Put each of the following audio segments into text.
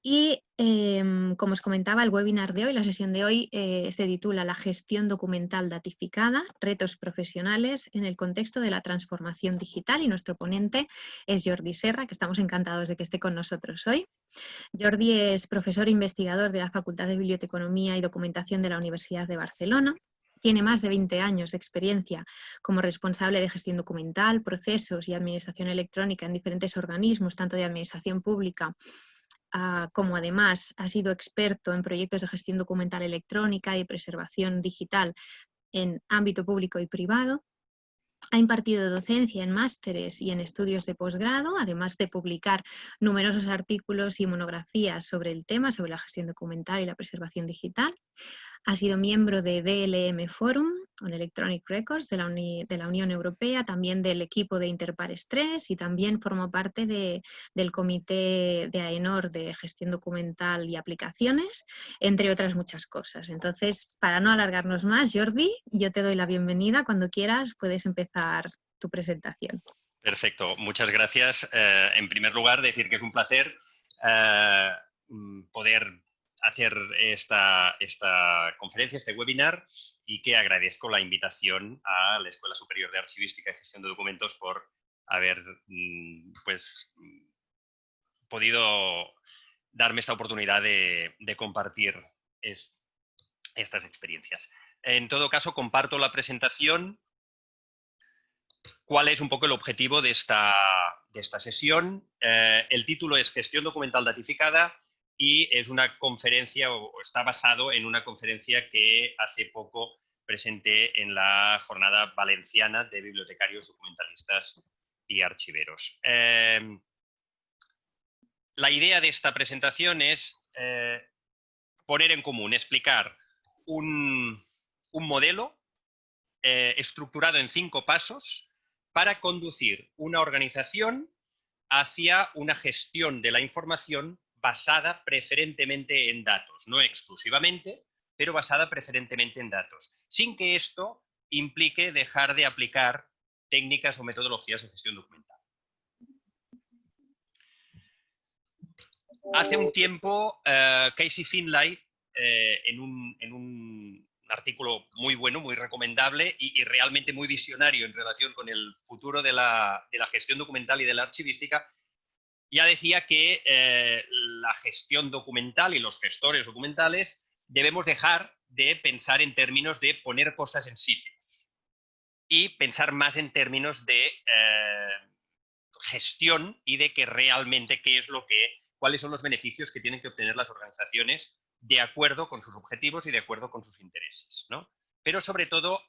Y como os comentaba, el webinar de hoy, la sesión de hoy, se titula La gestión documental datificada, retos profesionales en el contexto de la transformación digital, y nuestro ponente es Jordi Serra, que estamos encantados de que esté con nosotros hoy. Jordi es profesor e investigador de la Facultad de Biblioteconomía y Documentación de la Universidad de Barcelona. Tiene más de 20 años de experiencia como responsable de gestión documental, procesos y administración electrónica en diferentes organismos, tanto de administración pública como además ha sido experto en proyectos de gestión documental electrónica y preservación digital en ámbito público y privado. Ha impartido docencia en másteres y en estudios de posgrado, además de publicar numerosos artículos y monografías sobre el tema, sobre la gestión documental y la preservación digital. Ha sido miembro de DLM Forum on Electronic Records de la Unión Europea, también del equipo de Interpares 3, y también formó parte del comité de AENOR de gestión documental y aplicaciones, entre otras muchas cosas. Entonces, para no alargarnos más, Jordi, yo te doy la bienvenida. Cuando quieras puedes empezar tu presentación. Perfecto, muchas gracias. En primer lugar, decir que es un placer poder hacer esta conferencia, este webinar, y que agradezco la invitación a la Escuela Superior de Archivística y Gestión de Documentos por haber podido darme esta oportunidad de compartir estas experiencias. En todo caso, comparto la presentación. ¿Cuál es un poco el objetivo de esta sesión? El título es Gestión documental datificada y es una conferencia, o está basado en una conferencia que hace poco presenté en la Jornada Valenciana de Bibliotecarios, Documentalistas y Archiveros. La idea de esta presentación es poner en común, explicar un modelo estructurado en 5 pasos para conducir una organización hacia una gestión de la información basada preferentemente en datos, no exclusivamente, pero basada preferentemente en datos, sin que esto implique dejar de aplicar técnicas o metodologías de gestión documental. Hace un tiempo, Casey Finlay, en un artículo muy bueno, muy recomendable y realmente muy visionario en relación con el futuro de la gestión documental y de la archivística, ya decía que la gestión documental y los gestores documentales debemos dejar de pensar en términos de poner cosas en sitios y pensar más en términos de gestión y de que realmente cuáles son los beneficios que tienen que obtener las organizaciones de acuerdo con sus objetivos y de acuerdo con sus intereses, ¿no? Pero sobre todo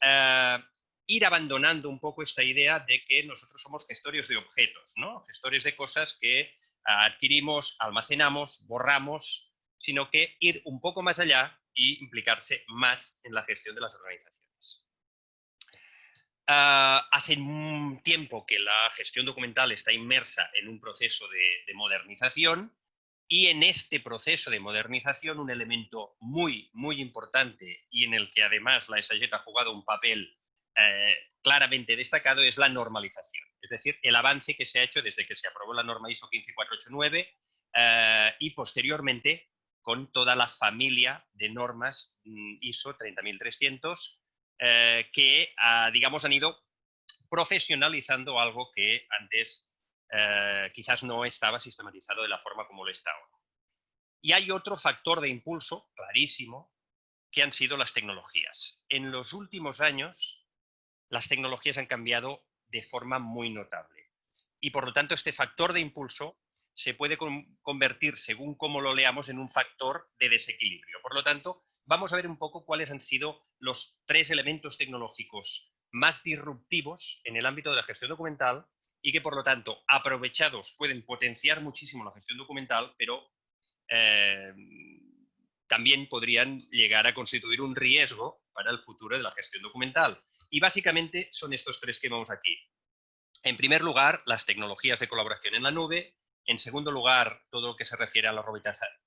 ir abandonando un poco esta idea de que nosotros somos gestores de objetos, ¿no? Gestores de cosas que adquirimos, almacenamos, borramos, sino que ir un poco más allá y implicarse más en la gestión de las organizaciones. Hace un tiempo que la gestión documental está inmersa en un proceso de modernización, y en este proceso de modernización un elemento muy, muy importante y en el que además la ESAGET ha jugado un papel claramente destacado es la normalización. Es decir, el avance que se ha hecho desde que se aprobó la norma ISO 15489 y posteriormente con toda la familia de normas ISO 30300 que, digamos, han ido profesionalizando algo que antes quizás no estaba sistematizado de la forma como lo está ahora. Y hay otro factor de impulso clarísimo, que han sido las tecnologías. En los últimos años, las tecnologías han cambiado de forma muy notable. Y por lo tanto, este factor de impulso se puede convertir, según cómo lo leamos, en un factor de desequilibrio. Por lo tanto, vamos a ver un poco cuáles han sido los 3 elementos tecnológicos más disruptivos en el ámbito de la gestión documental y que, por lo tanto, aprovechados pueden potenciar muchísimo la gestión documental, pero también podrían llegar a constituir un riesgo para el futuro de la gestión documental. Y básicamente son estos 3 que vemos aquí. En primer lugar, las tecnologías de colaboración en la nube. En segundo lugar, todo lo que se refiere a la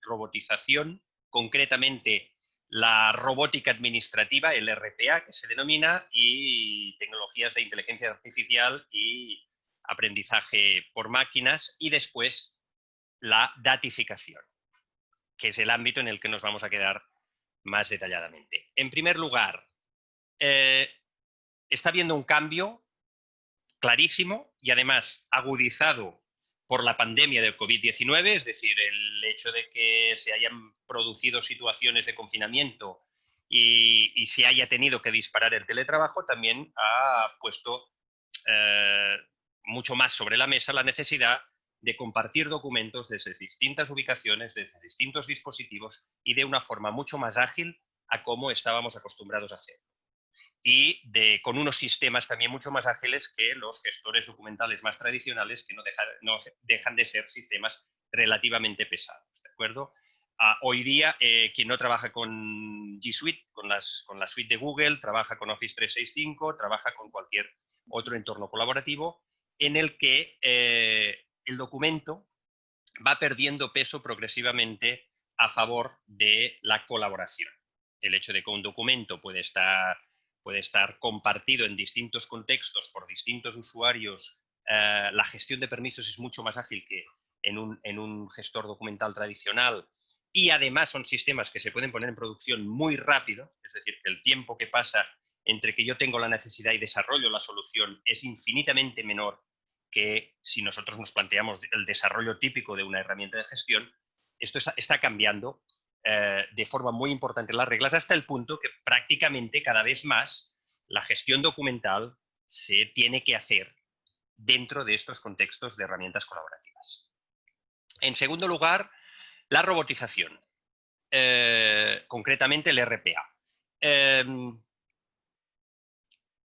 robotización, concretamente la robótica administrativa, el RPA, que se denomina, y tecnologías de inteligencia artificial y aprendizaje por máquinas, y después la datificación. que es el ámbito en el que nos vamos a quedar más detalladamente. En primer lugar, está habiendo un cambio clarísimo y además agudizado por la pandemia del COVID-19, es decir, el hecho de que se hayan producido situaciones de confinamiento y se haya tenido que disparar el teletrabajo, también ha puesto mucho más sobre la mesa la necesidad de compartir documentos desde distintas ubicaciones, desde distintos dispositivos y de una forma mucho más ágil a cómo estábamos acostumbrados a hacer. Y con unos sistemas también mucho más ágiles que los gestores documentales más tradicionales, que no dejan de ser sistemas relativamente pesados, ¿de acuerdo? Hoy día, quien no trabaja con G Suite, con la suite de Google, trabaja con Office 365, trabaja con cualquier otro entorno colaborativo en el que el documento va perdiendo peso progresivamente a favor de la colaboración. El hecho de que un documento puede estar compartido en distintos contextos por distintos usuarios, la gestión de permisos es mucho más ágil que en un gestor documental tradicional, y además son sistemas que se pueden poner en producción muy rápido, es decir, que el tiempo que pasa entre que yo tengo la necesidad y desarrollo la solución es infinitamente menor que si nosotros nos planteamos el desarrollo típico de una herramienta de gestión. Esto está cambiando de forma muy importante las reglas, hasta el punto que prácticamente cada vez más la gestión documental se tiene que hacer dentro de estos contextos de herramientas colaborativas. En segundo lugar, la robotización, concretamente el RPA.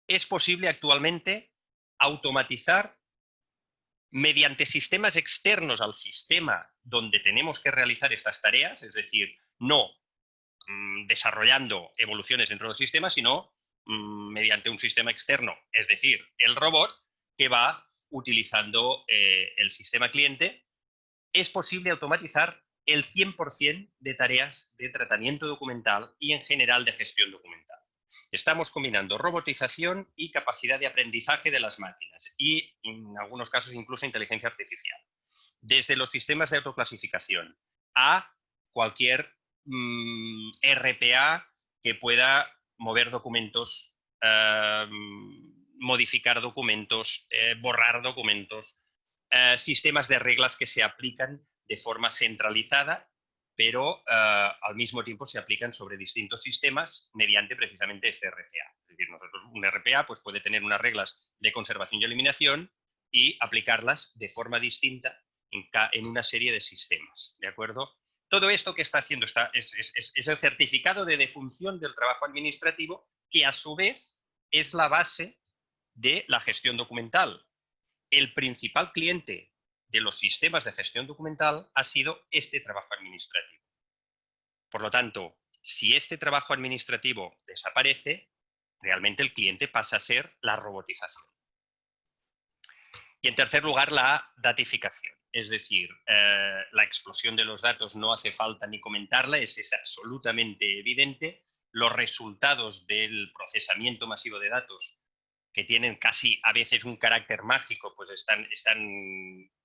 Es posible actualmente automatizar mediante sistemas externos al sistema donde tenemos que realizar estas tareas, es decir, no desarrollando evoluciones dentro del sistema, sino mediante un sistema externo, es decir, el robot que va utilizando el sistema cliente. Es posible automatizar el 100% de tareas de tratamiento documental y en general de gestión documental. Estamos combinando robotización y capacidad de aprendizaje de las máquinas y, en algunos casos, incluso inteligencia artificial. Desde los sistemas de autoclasificación a cualquier RPA que pueda mover documentos, modificar documentos, borrar documentos, sistemas de reglas que se aplican de forma centralizada, pero al mismo tiempo se aplican sobre distintos sistemas mediante precisamente este RPA. Es decir, un RPA pues, puede tener unas reglas de conservación y eliminación y aplicarlas de forma distinta en una serie de sistemas, ¿de acuerdo? Todo esto que está haciendo es el certificado de defunción del trabajo administrativo, que a su vez es la base de la gestión documental. El principal cliente de los sistemas de gestión documental ha sido este trabajo administrativo. Por lo tanto, si este trabajo administrativo desaparece, realmente el cliente pasa a ser la robotización. Y en tercer lugar, la datificación. Es decir, la explosión de los datos no hace falta ni comentarla, es absolutamente evidente. Los resultados del procesamiento masivo de datos, que tienen casi a veces un carácter mágico, pues están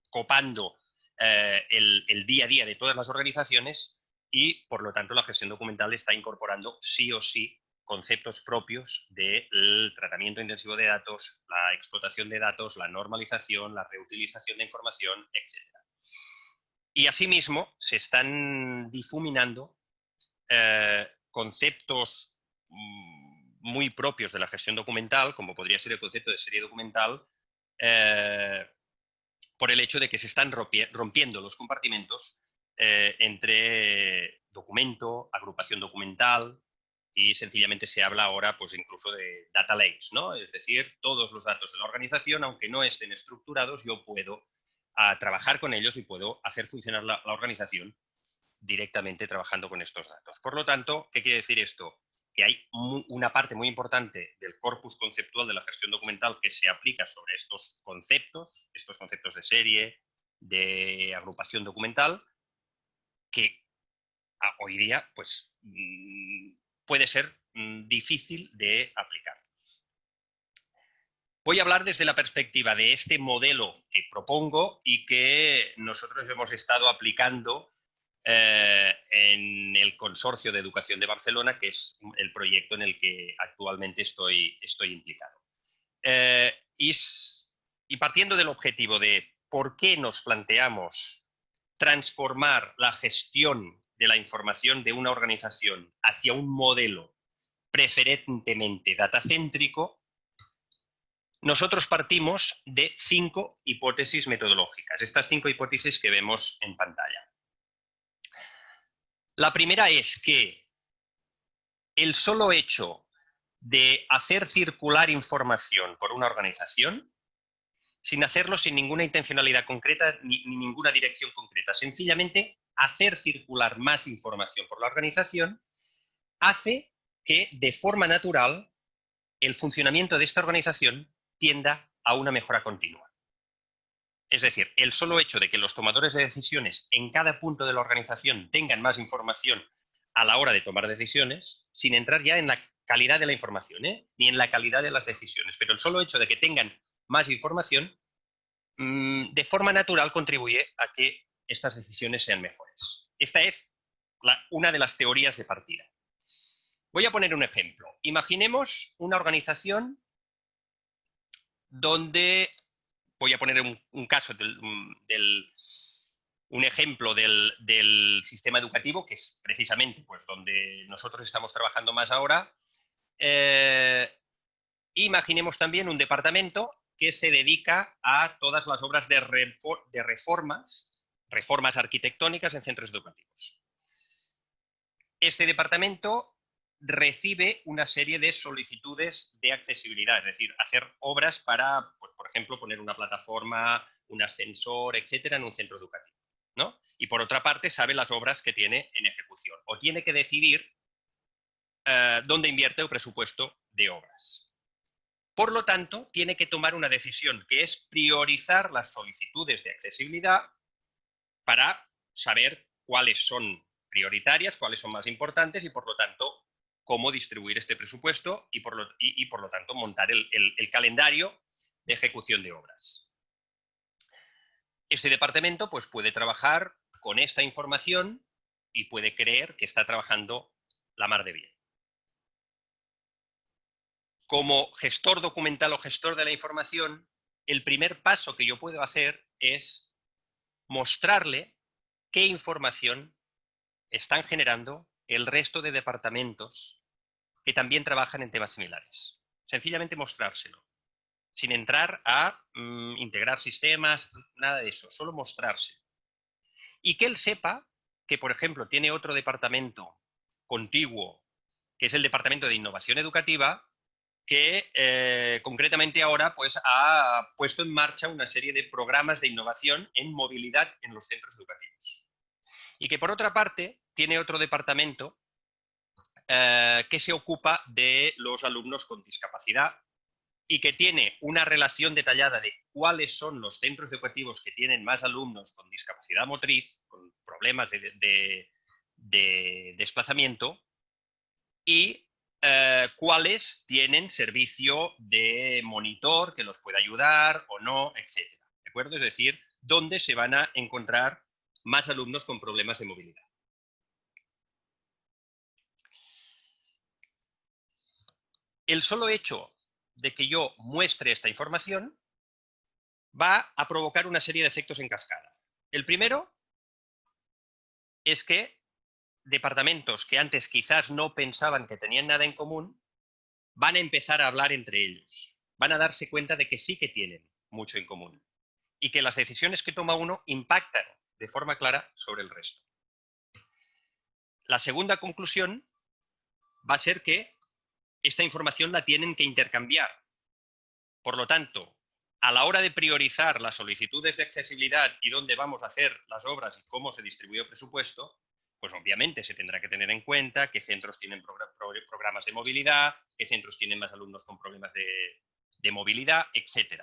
copando el día a día de todas las organizaciones, y por lo tanto la gestión documental está incorporando sí o sí conceptos propios del tratamiento intensivo de datos, la explotación de datos, la normalización, la reutilización de información, etc. Y asimismo se están difuminando conceptos muy propios de la gestión documental, como podría ser el concepto de serie documental, por el hecho de que se están rompiendo los compartimentos entre documento, agrupación documental, y sencillamente se habla ahora pues incluso de data lakes, ¿no? Es decir, todos los datos de la organización, aunque no estén estructurados, yo puedo trabajar con ellos y puedo hacer funcionar la organización directamente trabajando con estos datos. Por lo tanto, ¿qué quiere decir esto? Que hay una parte muy importante del corpus conceptual de la gestión documental que se aplica sobre estos conceptos de serie, de agrupación documental, que hoy día pues, puede ser difícil de aplicar. Voy a hablar desde la perspectiva de este modelo que propongo y que nosotros hemos estado aplicando en el Consorcio de Educación de Barcelona, que es el proyecto en el que actualmente estoy implicado. Y partiendo del objetivo de por qué nos planteamos transformar la gestión de la información de una organización hacia un modelo preferentemente datacéntrico, nosotros partimos de 5 hipótesis metodológicas, estas 5 hipótesis que vemos en pantalla. La primera es que el solo hecho de hacer circular información por una organización, sin hacerlo sin ninguna intencionalidad concreta ni ninguna dirección concreta, sencillamente hacer circular más información por la organización, hace que de forma natural el funcionamiento de esta organización tienda a una mejora continua. Es decir, el solo hecho de que los tomadores de decisiones en cada punto de la organización tengan más información a la hora de tomar decisiones, sin entrar ya en la calidad de la información, ni en la calidad de las decisiones, pero el solo hecho de que tengan más información, de forma natural contribuye a que estas decisiones sean mejores. Esta es una de las teorías de partida. Voy a poner un ejemplo. Imaginemos una organización donde, voy a poner un caso, un ejemplo del sistema educativo, que es precisamente pues, donde nosotros estamos trabajando más ahora. Imaginemos también un departamento que se dedica a todas las obras de reformas arquitectónicas en centros educativos. Este departamento recibe una serie de solicitudes de accesibilidad, es decir, hacer obras para, pues, por ejemplo, poner una plataforma, un ascensor, etcétera, en un centro educativo, ¿no? Y por otra parte, sabe las obras que tiene en ejecución o tiene que decidir dónde invierte el presupuesto de obras. Por lo tanto, tiene que tomar una decisión que es priorizar las solicitudes de accesibilidad para saber cuáles son prioritarias, cuáles son más importantes y, por lo tanto, cómo distribuir este presupuesto y, por lo tanto, montar el calendario de ejecución de obras. Este departamento pues, puede trabajar con esta información y puede creer que está trabajando la mar de bien. Como gestor documental o gestor de la información, el primer paso que yo puedo hacer es mostrarle qué información están generando el resto de departamentos que también trabajan en temas similares. Sencillamente mostrárselo, sin entrar a integrar sistemas, nada de eso, solo mostrárselo. Y que él sepa que, por ejemplo, tiene otro departamento contiguo, que es el Departamento de Innovación Educativa, que concretamente ahora pues, ha puesto en marcha una serie de programas de innovación en movilidad en los centros educativos. Y que por otra parte tiene otro departamento que se ocupa de los alumnos con discapacidad y que tiene una relación detallada de cuáles son los centros educativos que tienen más alumnos con discapacidad motriz, con problemas de desplazamiento, y cuáles tienen servicio de monitor que los pueda ayudar o no, etc. ¿De acuerdo? Es decir, dónde se van a encontrar más alumnos con problemas de movilidad. El solo hecho de que yo muestre esta información va a provocar una serie de efectos en cascada. El primero es que departamentos que antes quizás no pensaban que tenían nada en común van a empezar a hablar entre ellos. Van a darse cuenta de que sí que tienen mucho en común y que las decisiones que toma uno impactan de forma clara sobre el resto. La segunda conclusión va a ser que esta información la tienen que intercambiar. Por lo tanto, a la hora de priorizar las solicitudes de accesibilidad y dónde vamos a hacer las obras y cómo se distribuye el presupuesto, pues obviamente se tendrá que tener en cuenta qué centros tienen programas de movilidad, qué centros tienen más alumnos con problemas de movilidad, etc.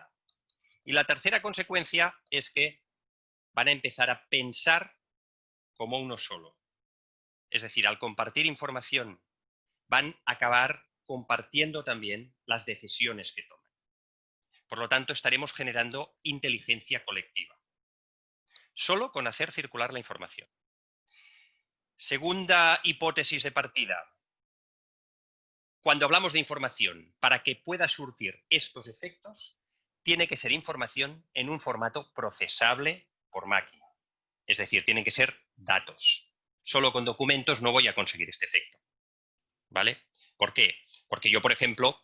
Y la tercera consecuencia es que van a empezar a pensar como uno solo. Es decir, al compartir información, van a acabar compartiendo también las decisiones que toman. Por lo tanto, estaremos generando inteligencia colectiva. Solo con hacer circular la información. Segunda hipótesis de partida. Cuando hablamos de información, para que pueda surtir estos efectos, tiene que ser información en un formato procesable por máquina. Es decir, tienen que ser datos. Solo con documentos no voy a conseguir este efecto. ¿Vale? ¿Por qué? Porque yo, por ejemplo,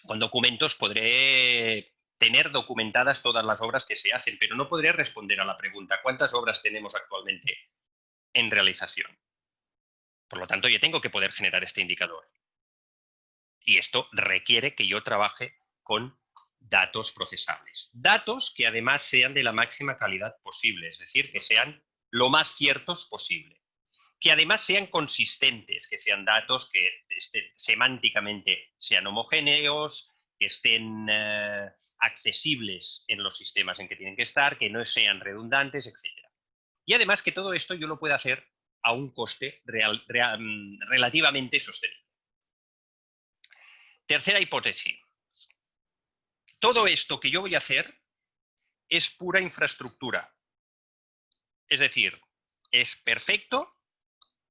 con documentos podré tener documentadas todas las obras que se hacen, pero no podré responder a la pregunta ¿cuántas obras tenemos actualmente en realización? Por lo tanto, yo tengo que poder generar este indicador. Y esto requiere que yo trabaje con datos procesables. Datos que además sean de la máxima calidad posible, es decir, que sean lo más ciertos posible. Que además sean consistentes, que sean datos que semánticamente sean homogéneos, que estén accesibles en los sistemas en que tienen que estar, que no sean redundantes, etc. Y además que todo esto yo lo pueda hacer a un coste relativamente sostenible. Tercera hipótesis. Todo esto que yo voy a hacer es pura infraestructura. Es decir, es perfecto,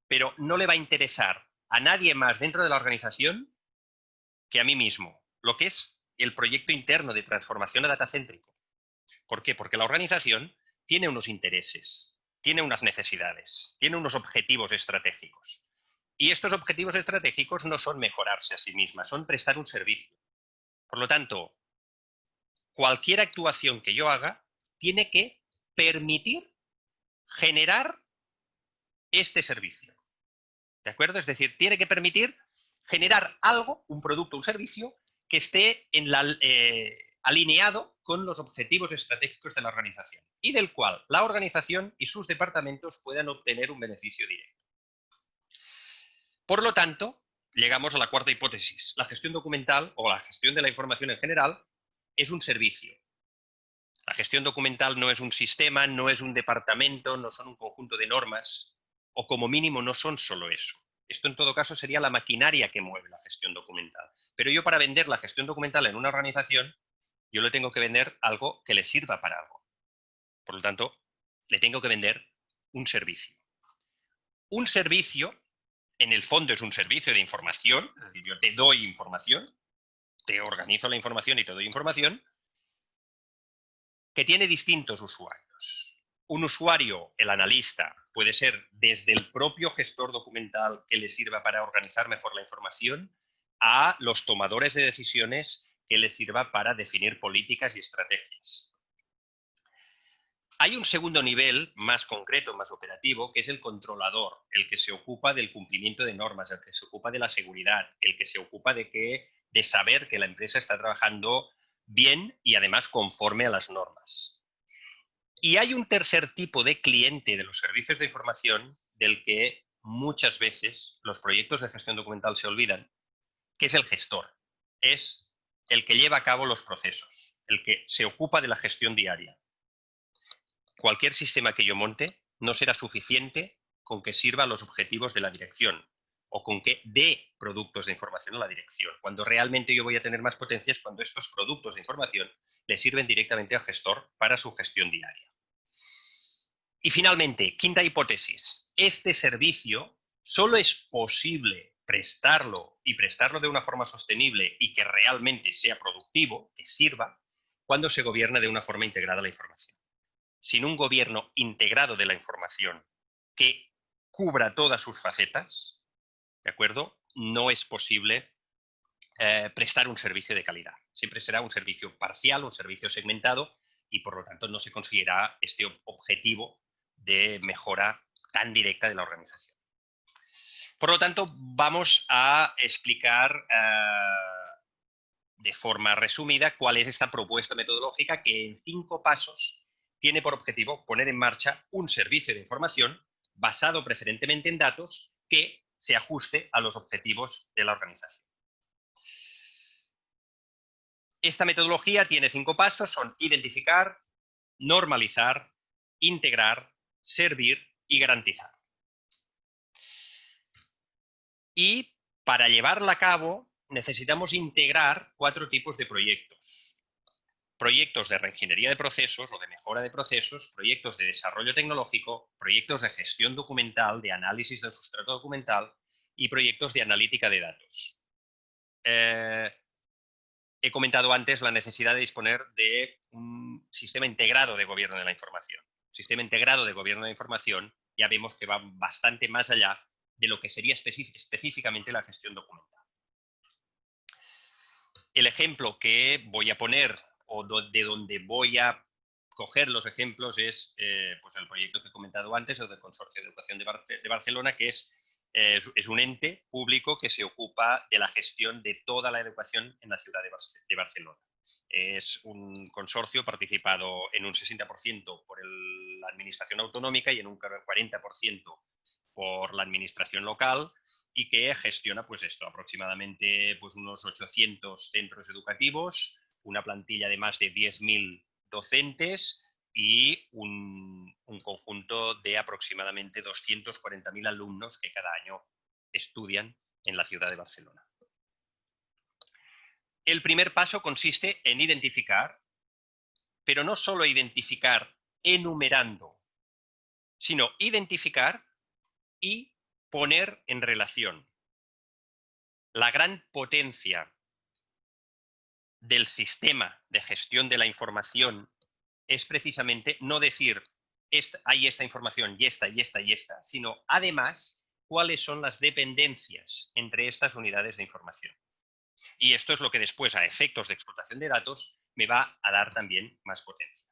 pero no le va a interesar a nadie más dentro de la organización que a mí mismo, lo que es el proyecto interno de transformación a datacéntrico. ¿Por qué? Porque la organización tiene unos intereses, tiene unas necesidades, tiene unos objetivos estratégicos. Y estos objetivos estratégicos no son mejorarse a sí misma, son prestar un servicio. Por lo tanto, cualquier actuación que yo haga tiene que permitir generar este servicio. ¿De acuerdo? Es decir, tiene que permitir generar algo, un producto, un servicio, que esté alineado con los objetivos estratégicos de la organización y del cual la organización y sus departamentos puedan obtener un beneficio directo. Por lo tanto, llegamos a la cuarta hipótesis. La gestión documental o la gestión de la información en general es un servicio. La gestión documental no es un sistema, no es un departamento, no son un conjunto de normas, o como mínimo no son solo eso. Esto en todo caso sería la maquinaria que mueve la gestión documental. Pero yo para vender la gestión documental en una organización, yo le tengo que vender algo que le sirva para algo. Por lo tanto, le tengo que vender un servicio. Un servicio, en el fondo, es un servicio de información, es decir, yo te doy información, te organizo la información y te doy información, que tiene distintos usuarios. Un usuario, el analista, puede ser desde el propio gestor documental que le sirva para organizar mejor la información, a los tomadores de decisiones que les sirva para definir políticas y estrategias. Hay un segundo nivel más concreto, más operativo, que es el controlador, el que se ocupa del cumplimiento de normas, el que se ocupa de la seguridad, el que se ocupa de saber que la empresa está trabajando bien y además conforme a las normas. Y hay un tercer tipo de cliente de los servicios de información del que muchas veces los proyectos de gestión documental se olvidan, que es el gestor. Es el que lleva a cabo los procesos, el que se ocupa de la gestión diaria. Cualquier sistema que yo monte no será suficiente con que sirva a los objetivos de la dirección o con que dé productos de información a la dirección. Cuando realmente yo voy a tener más potencia es cuando estos productos de información le sirven directamente al gestor para su gestión diaria. Y finalmente, quinta hipótesis. Este servicio solo es posible prestarlo y prestarlo de una forma sostenible y que realmente sea productivo, que sirva, cuando se gobierna de una forma integrada la información. Sin un gobierno integrado de la información que cubra todas sus facetas, ¿de acuerdo? No es posible prestar un servicio de calidad. Siempre será un servicio parcial, un servicio segmentado y por lo tanto no se conseguirá este objetivo de mejora tan directa de la organización. Por lo tanto, vamos a explicar de forma resumida cuál es esta propuesta metodológica que en 5 pasos tiene por objetivo poner en marcha un servicio de información basado preferentemente en datos que se ajuste a los objetivos de la organización. Esta metodología tiene 5 pasos, son identificar, normalizar, integrar, servir y garantizar. Y para llevarla a cabo necesitamos integrar 4 tipos de proyectos. proyectos de reingeniería de procesos o de mejora de procesos, proyectos de desarrollo tecnológico, proyectos de gestión documental, de análisis del sustrato documental y proyectos de analítica de datos. He comentado antes la necesidad de disponer de un sistema integrado de gobierno de la información. Sistema integrado de gobierno de la información ya vemos que va bastante más allá de lo que sería específicamente la gestión documental. El ejemplo que voy a poner o de donde voy a coger los ejemplos es pues el proyecto que he comentado antes, el del Consorcio de Educación de Barcelona, que es un ente público que se ocupa de la gestión de toda la educación en la ciudad de Barcelona. Es un consorcio participado en un 60% por la administración autonómica y en un 40% por la administración local, y que gestiona pues esto, aproximadamente pues unos 800 centros educativos, una plantilla de más de 10.000 docentes y un conjunto de aproximadamente 240.000 alumnos que cada año estudian en la ciudad de Barcelona. El primer paso consiste en identificar, pero no solo identificar enumerando, sino identificar y poner en relación. La gran potencia del sistema de gestión de la información es precisamente no decir hay esta información y esta y esta y esta, sino además cuáles son las dependencias entre estas unidades de información. Y esto es lo que después, a efectos de explotación de datos, me va a dar también más potencia.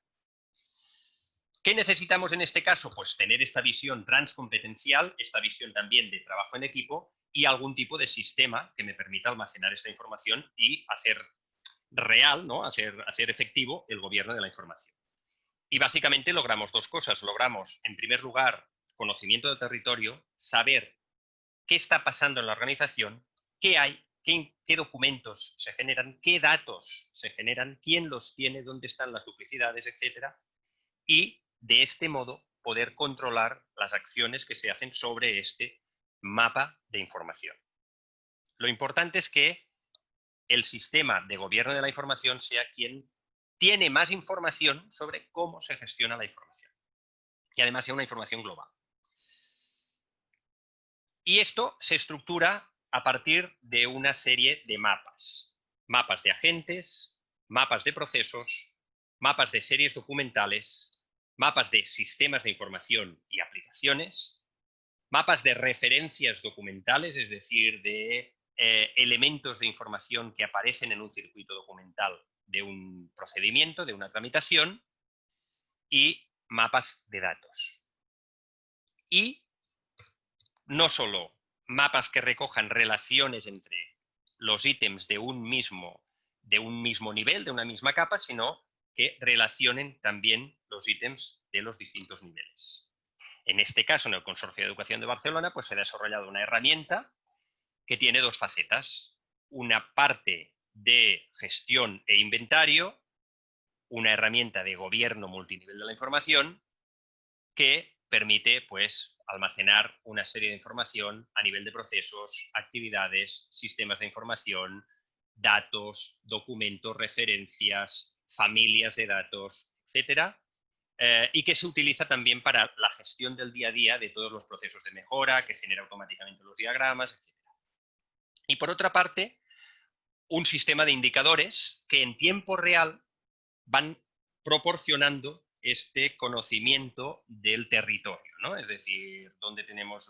¿Qué necesitamos en este caso? Pues tener esta visión transcompetencial, esta visión también de trabajo en equipo y algún tipo de sistema que me permita almacenar esta información y hacer real, ¿no? hacer efectivo el gobierno de la información. Y básicamente logramos dos cosas. Logramos, en primer lugar, conocimiento del territorio, saber qué está pasando en la organización, qué hay, qué documentos se generan, qué datos se generan, quién los tiene, dónde están las duplicidades, etcétera, y de este modo poder controlar las acciones que se hacen sobre este mapa de información. Lo importante es que el sistema de gobierno de la información sea quien tiene más información sobre cómo se gestiona la información. Y además sea una información global. Y esto se estructura a partir de una serie de mapas. Mapas de agentes, mapas de procesos, mapas de series documentales, mapas de sistemas de información y aplicaciones, mapas de referencias documentales, es decir, de elementos de información que aparecen en un circuito documental de un procedimiento, de una tramitación, y mapas de datos. Y no solo mapas que recojan relaciones entre los ítems de un mismo nivel, de una misma capa, sino que relacionen también los ítems de los distintos niveles. En este caso, en el Consorcio de Educación de Barcelona, pues se ha desarrollado una herramienta que tiene dos facetas. Una parte de gestión e inventario, una herramienta de gobierno multinivel de la información que permite pues, almacenar una serie de información a nivel de procesos, actividades, sistemas de información, datos, documentos, referencias, familias de datos, etcétera, y que se utiliza también para la gestión del día a día de todos los procesos de mejora, que genera automáticamente los diagramas, etc. Y por otra parte, un sistema de indicadores que en tiempo real van proporcionando este conocimiento del territorio, ¿no? Es decir, dónde tenemos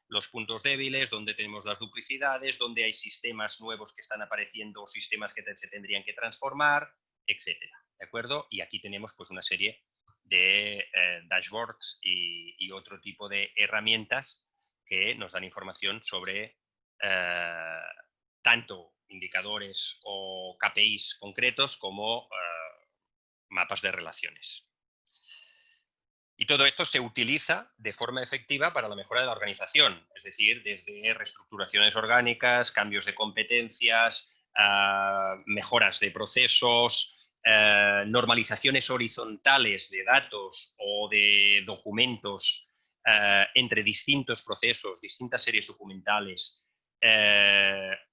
los puntos débiles, dónde tenemos las duplicidades, dónde hay sistemas nuevos que están apareciendo o sistemas que se tendrían que transformar, etcétera, ¿de acuerdo? Y aquí tenemos pues una serie de dashboards y otro tipo de herramientas que nos dan información sobre tanto indicadores o KPIs concretos como mapas de relaciones. Y todo esto se utiliza de forma efectiva para la mejora de la organización, es decir, desde reestructuraciones orgánicas, cambios de competencias, mejoras de procesos, normalizaciones horizontales de datos o de documentos entre distintos procesos, distintas series documentales,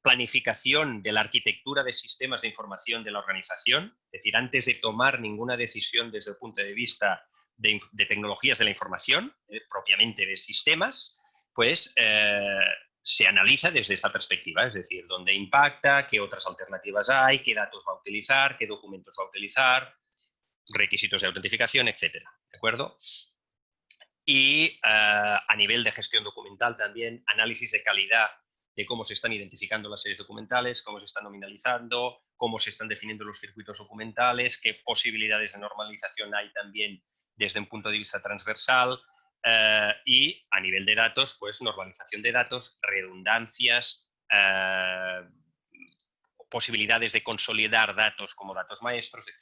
planificación de la arquitectura de sistemas de información de la organización, es decir, antes de tomar ninguna decisión desde el punto de vista de tecnologías de la información, propiamente de sistemas, pues se analiza desde esta perspectiva, es decir, dónde impacta, qué otras alternativas hay, qué datos va a utilizar, qué documentos va a utilizar, requisitos de autentificación, etcétera, ¿de acuerdo? Y a nivel de gestión documental también, análisis de calidad de cómo se están identificando las series documentales, cómo se están nominalizando, cómo se están definiendo los circuitos documentales, qué posibilidades de normalización hay también desde un punto de vista transversal, y a nivel de datos, pues normalización de datos, redundancias, posibilidades de consolidar datos como datos maestros, etc.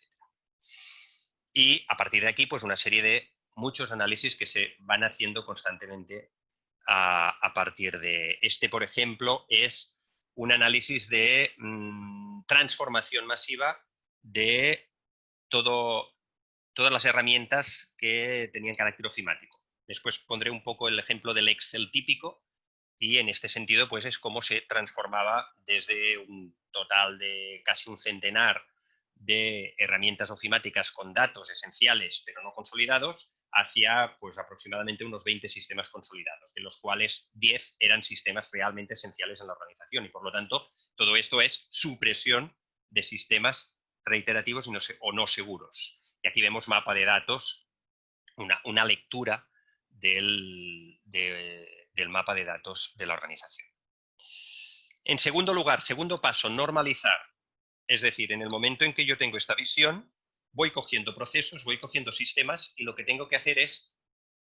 Y a partir de aquí, pues una serie de muchos análisis que se van haciendo constantemente a partir de este, por ejemplo, es un análisis de transformación masiva de todas las herramientas que tenían carácter ofimático. Después pondré un poco el ejemplo del Excel típico y en este sentido pues es cómo se transformaba desde un total de casi un centenar de herramientas ofimáticas con datos esenciales pero no consolidados hacia pues aproximadamente unos 20 sistemas consolidados, de los cuales 10 eran sistemas realmente esenciales en la organización y por lo tanto todo esto es supresión de sistemas reiterativos o no seguros. Y aquí vemos mapa de datos, una lectura del mapa de datos de la organización. En segundo lugar, segundo paso, normalizar. Es decir, en el momento en que yo tengo esta visión, voy cogiendo procesos, voy cogiendo sistemas y lo que tengo que hacer es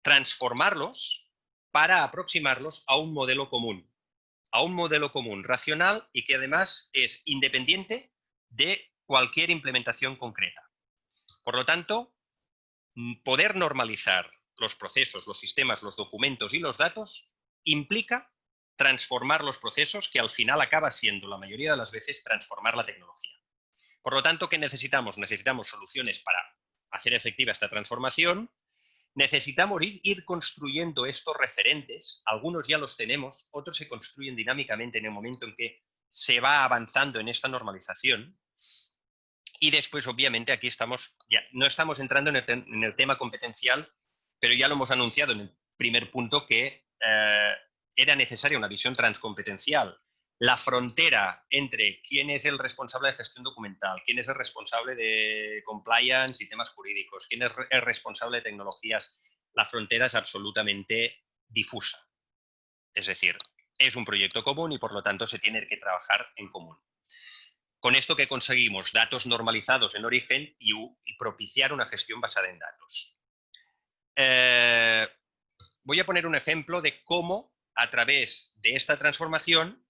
transformarlos para aproximarlos a un modelo común racional y que además es independiente de cualquier implementación concreta. Por lo tanto, poder normalizar los procesos, los sistemas, los documentos y los datos implica transformar los procesos, que al final acaba siendo, la mayoría de las veces, transformar la tecnología. Por lo tanto, ¿qué necesitamos? Necesitamos soluciones para hacer efectiva esta transformación. Necesitamos ir construyendo estos referentes. Algunos ya los tenemos, otros se construyen dinámicamente en el momento en que se va avanzando en esta normalización. Y después, obviamente, aquí no estamos entrando en el tema competencial, pero ya lo hemos anunciado en el primer punto que era necesaria una visión transcompetencial. La frontera entre quién es el responsable de gestión documental, quién es el responsable de compliance y temas jurídicos, quién es el responsable de tecnologías, la frontera es absolutamente difusa. Es decir, es un proyecto común y por lo tanto se tiene que trabajar en común. Con esto que conseguimos datos normalizados en origen y propiciar una gestión basada en datos. Voy a poner un ejemplo de cómo a través de esta transformación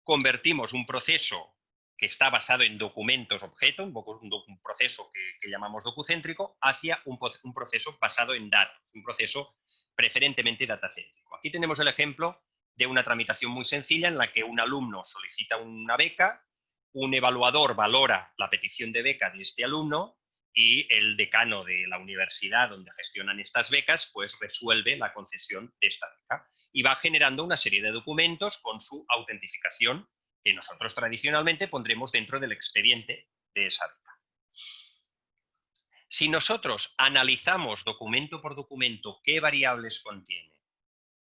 convertimos un proceso que está basado en documentos objeto, un proceso que llamamos docucéntrico, hacia un proceso basado en datos, un proceso preferentemente datacéntrico. Aquí tenemos el ejemplo de una tramitación muy sencilla en la que un alumno solicita una beca, un evaluador valora la petición de beca de este alumno y el decano de la universidad donde gestionan estas becas pues resuelve la concesión de esta beca y va generando una serie de documentos con su autentificación que nosotros tradicionalmente pondremos dentro del expediente de esa beca. Si nosotros analizamos documento por documento qué variables contiene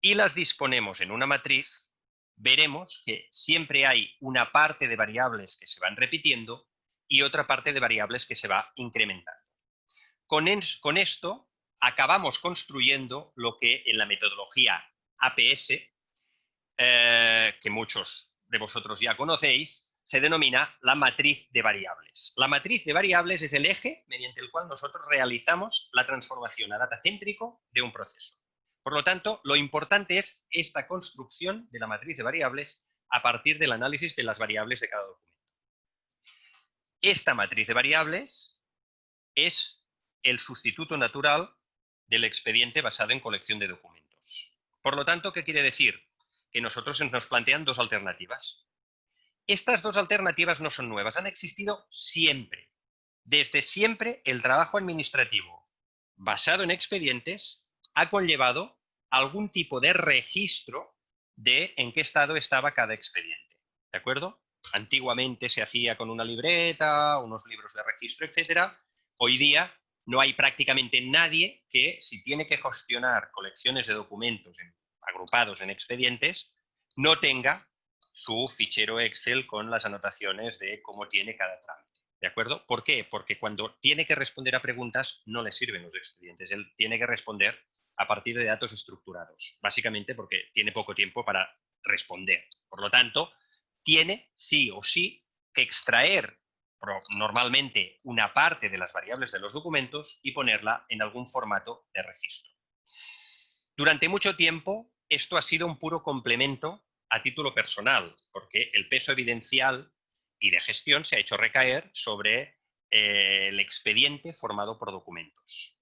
y las disponemos en una matriz, veremos que siempre hay una parte de variables que se van repitiendo y otra parte de variables que se va incrementando. Con esto acabamos construyendo lo que en la metodología APS, que muchos de vosotros ya conocéis, se denomina la matriz de variables. La matriz de variables es el eje mediante el cual nosotros realizamos la transformación a datacéntrico de un proceso. Por lo tanto, lo importante es esta construcción de la matriz de variables a partir del análisis de las variables de cada documento. Esta matriz de variables es el sustituto natural del expediente basado en colección de documentos. Por lo tanto, ¿qué quiere decir? Que nosotros nos plantean dos alternativas. Estas dos alternativas no son nuevas, han existido siempre. Desde siempre el trabajo administrativo basado en expedientes ha conllevado algún tipo de registro de en qué estado estaba cada expediente. ¿De acuerdo? Antiguamente se hacía con una libreta, unos libros de registro, etcétera. Hoy día no hay prácticamente nadie que, si tiene que gestionar colecciones de documentos agrupados en expedientes, no tenga su fichero Excel con las anotaciones de cómo tiene cada trámite. ¿De acuerdo? ¿Por qué? Porque cuando tiene que responder a preguntas no le sirven los expedientes. Él tiene que responder a partir de datos estructurados, básicamente porque tiene poco tiempo para responder. Por lo tanto, tiene sí o sí que extraer normalmente una parte de las variables de los documentos y ponerla en algún formato de registro. Durante mucho tiempo esto ha sido un puro complemento a título personal, porque el peso evidencial y de gestión se ha hecho recaer sobre el expediente formado por documentos.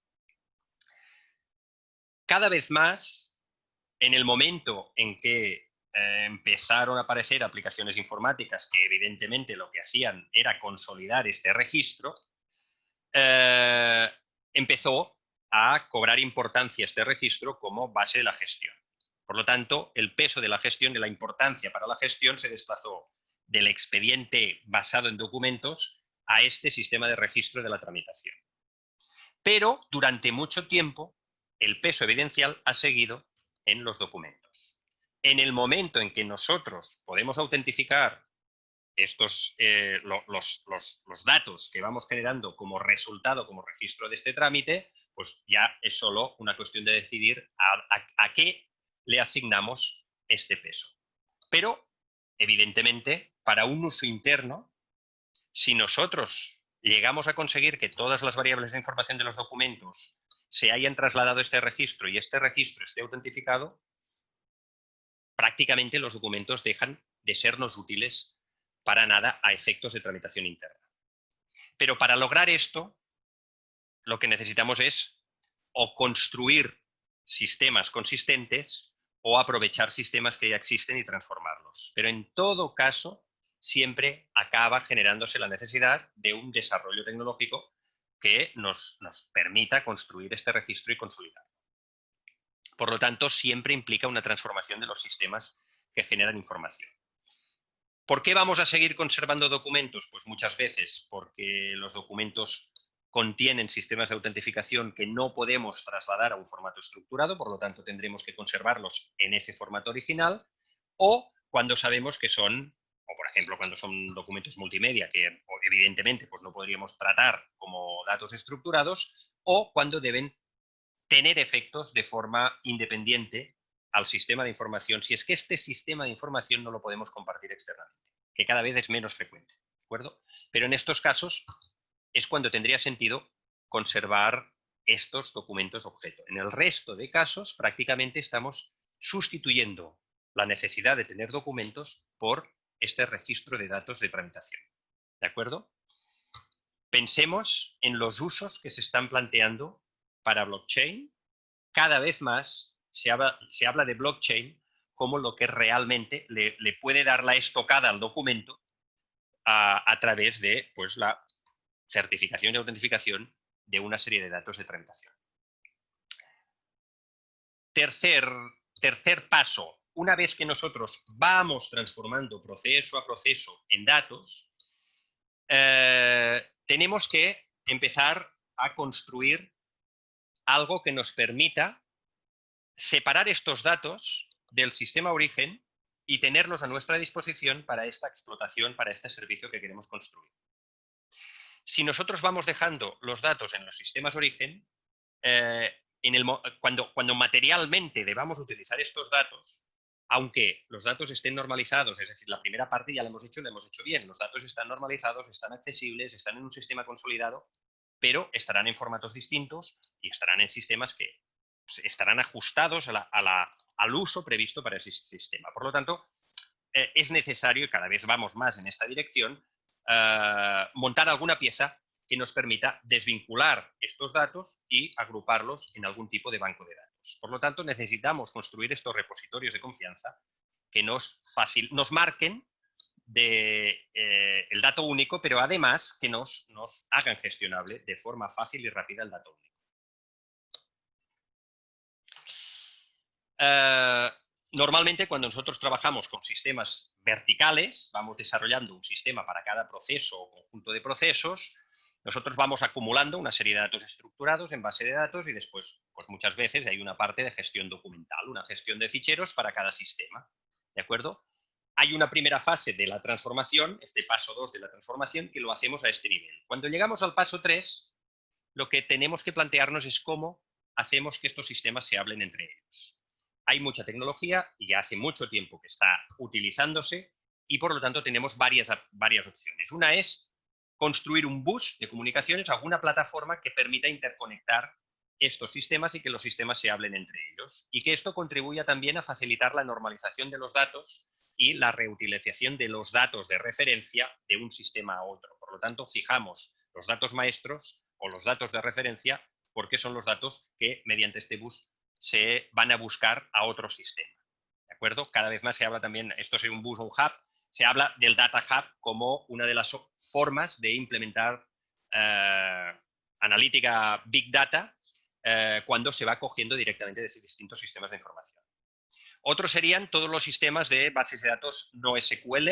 Cada vez más, en el momento en que empezaron a aparecer aplicaciones informáticas que evidentemente lo que hacían era consolidar este registro, empezó a cobrar importancia este registro como base de la gestión. Por lo tanto, el peso de la gestión y la importancia para la gestión se desplazó del expediente basado en documentos a este sistema de registro de la tramitación. Pero durante mucho tiempo el peso evidencial ha seguido en los documentos. En el momento en que nosotros podemos autentificar estos, los datos que vamos generando como resultado, como registro de este trámite, pues ya es solo una cuestión de decidir a qué le asignamos este peso. Pero, evidentemente, para un uso interno, si nosotros llegamos a conseguir que todas las variables de información de los documentos se hayan trasladado a este registro y este registro esté autentificado, prácticamente los documentos dejan de sernos útiles para nada a efectos de tramitación interna. Pero para lograr esto, lo que necesitamos es o construir sistemas consistentes o aprovechar sistemas que ya existen y transformarlos. Pero en todo caso, siempre acaba generándose la necesidad de un desarrollo tecnológico que nos permita construir este registro y consolidarlo. Por lo tanto, siempre implica una transformación de los sistemas que generan información. ¿Por qué vamos a seguir conservando documentos? Pues muchas veces porque los documentos contienen sistemas de autentificación que no podemos trasladar a un formato estructurado, por lo tanto tendremos que conservarlos en ese formato original, o cuando sabemos que son, o por ejemplo cuando son documentos multimedia que evidentemente pues no podríamos tratar como datos estructurados, o cuando deben tener efectos de forma independiente al sistema de información, si es que este sistema de información no lo podemos compartir externamente, que cada vez es menos frecuente, ¿de acuerdo? Pero en estos casos es cuando tendría sentido conservar estos documentos objeto. En el resto de casos, prácticamente estamos sustituyendo la necesidad de tener documentos por este registro de datos de tramitación, ¿de acuerdo? Pensemos en los usos que se están planteando para blockchain. Cada vez más se habla de blockchain como lo que realmente le puede dar la estocada al documento a través de pues, la certificación y autentificación de una serie de datos de tramitación. Tercer paso, una vez que nosotros vamos transformando proceso a proceso en datos, tenemos que empezar a construir algo que nos permita separar estos datos del sistema origen y tenerlos a nuestra disposición para esta explotación, para este servicio que queremos construir. Si nosotros vamos dejando los datos en los sistemas origen, cuando materialmente debamos utilizar estos datos, aunque los datos estén normalizados, es decir, la primera parte ya la hemos hecho bien, los datos están normalizados, están accesibles, están en un sistema consolidado, pero estarán en formatos distintos y estarán en sistemas que estarán ajustados al uso previsto para ese sistema. Por lo tanto, es necesario, y cada vez vamos más en esta dirección, montar alguna pieza que nos permita desvincular estos datos y agruparlos en algún tipo de banco de datos. Por lo tanto, necesitamos construir estos repositorios de confianza que nos marquen el dato único, pero además que nos hagan gestionable de forma fácil y rápida el dato único. Normalmente, cuando nosotros trabajamos con sistemas verticales, vamos desarrollando un sistema para cada proceso o conjunto de procesos, nosotros vamos acumulando una serie de datos estructurados en base de datos y después, pues muchas veces hay una parte de gestión documental, una gestión de ficheros para cada sistema, ¿de acuerdo? Hay una primera fase de la transformación, este paso 2 de la transformación, que lo hacemos a este nivel. Cuando llegamos al paso 3, lo que tenemos que plantearnos es cómo hacemos que estos sistemas se hablen entre ellos. Hay mucha tecnología y ya hace mucho tiempo que está utilizándose y por lo tanto tenemos varias opciones. Una es construir un bus de comunicaciones, alguna plataforma que permita interconectar estos sistemas y que los sistemas se hablen entre ellos. Y que esto contribuya también a facilitar la normalización de los datos y la reutilización de los datos de referencia de un sistema a otro. Por lo tanto, fijamos los datos maestros o los datos de referencia porque son los datos que mediante este bus se van a buscar a otro sistema. ¿De acuerdo? Cada vez más se habla también, esto es un bus o un hub, se habla del Data Hub como una de las formas de implementar analítica Big Data cuando se va cogiendo directamente de distintos sistemas de información. Otros serían todos los sistemas de bases de datos no SQL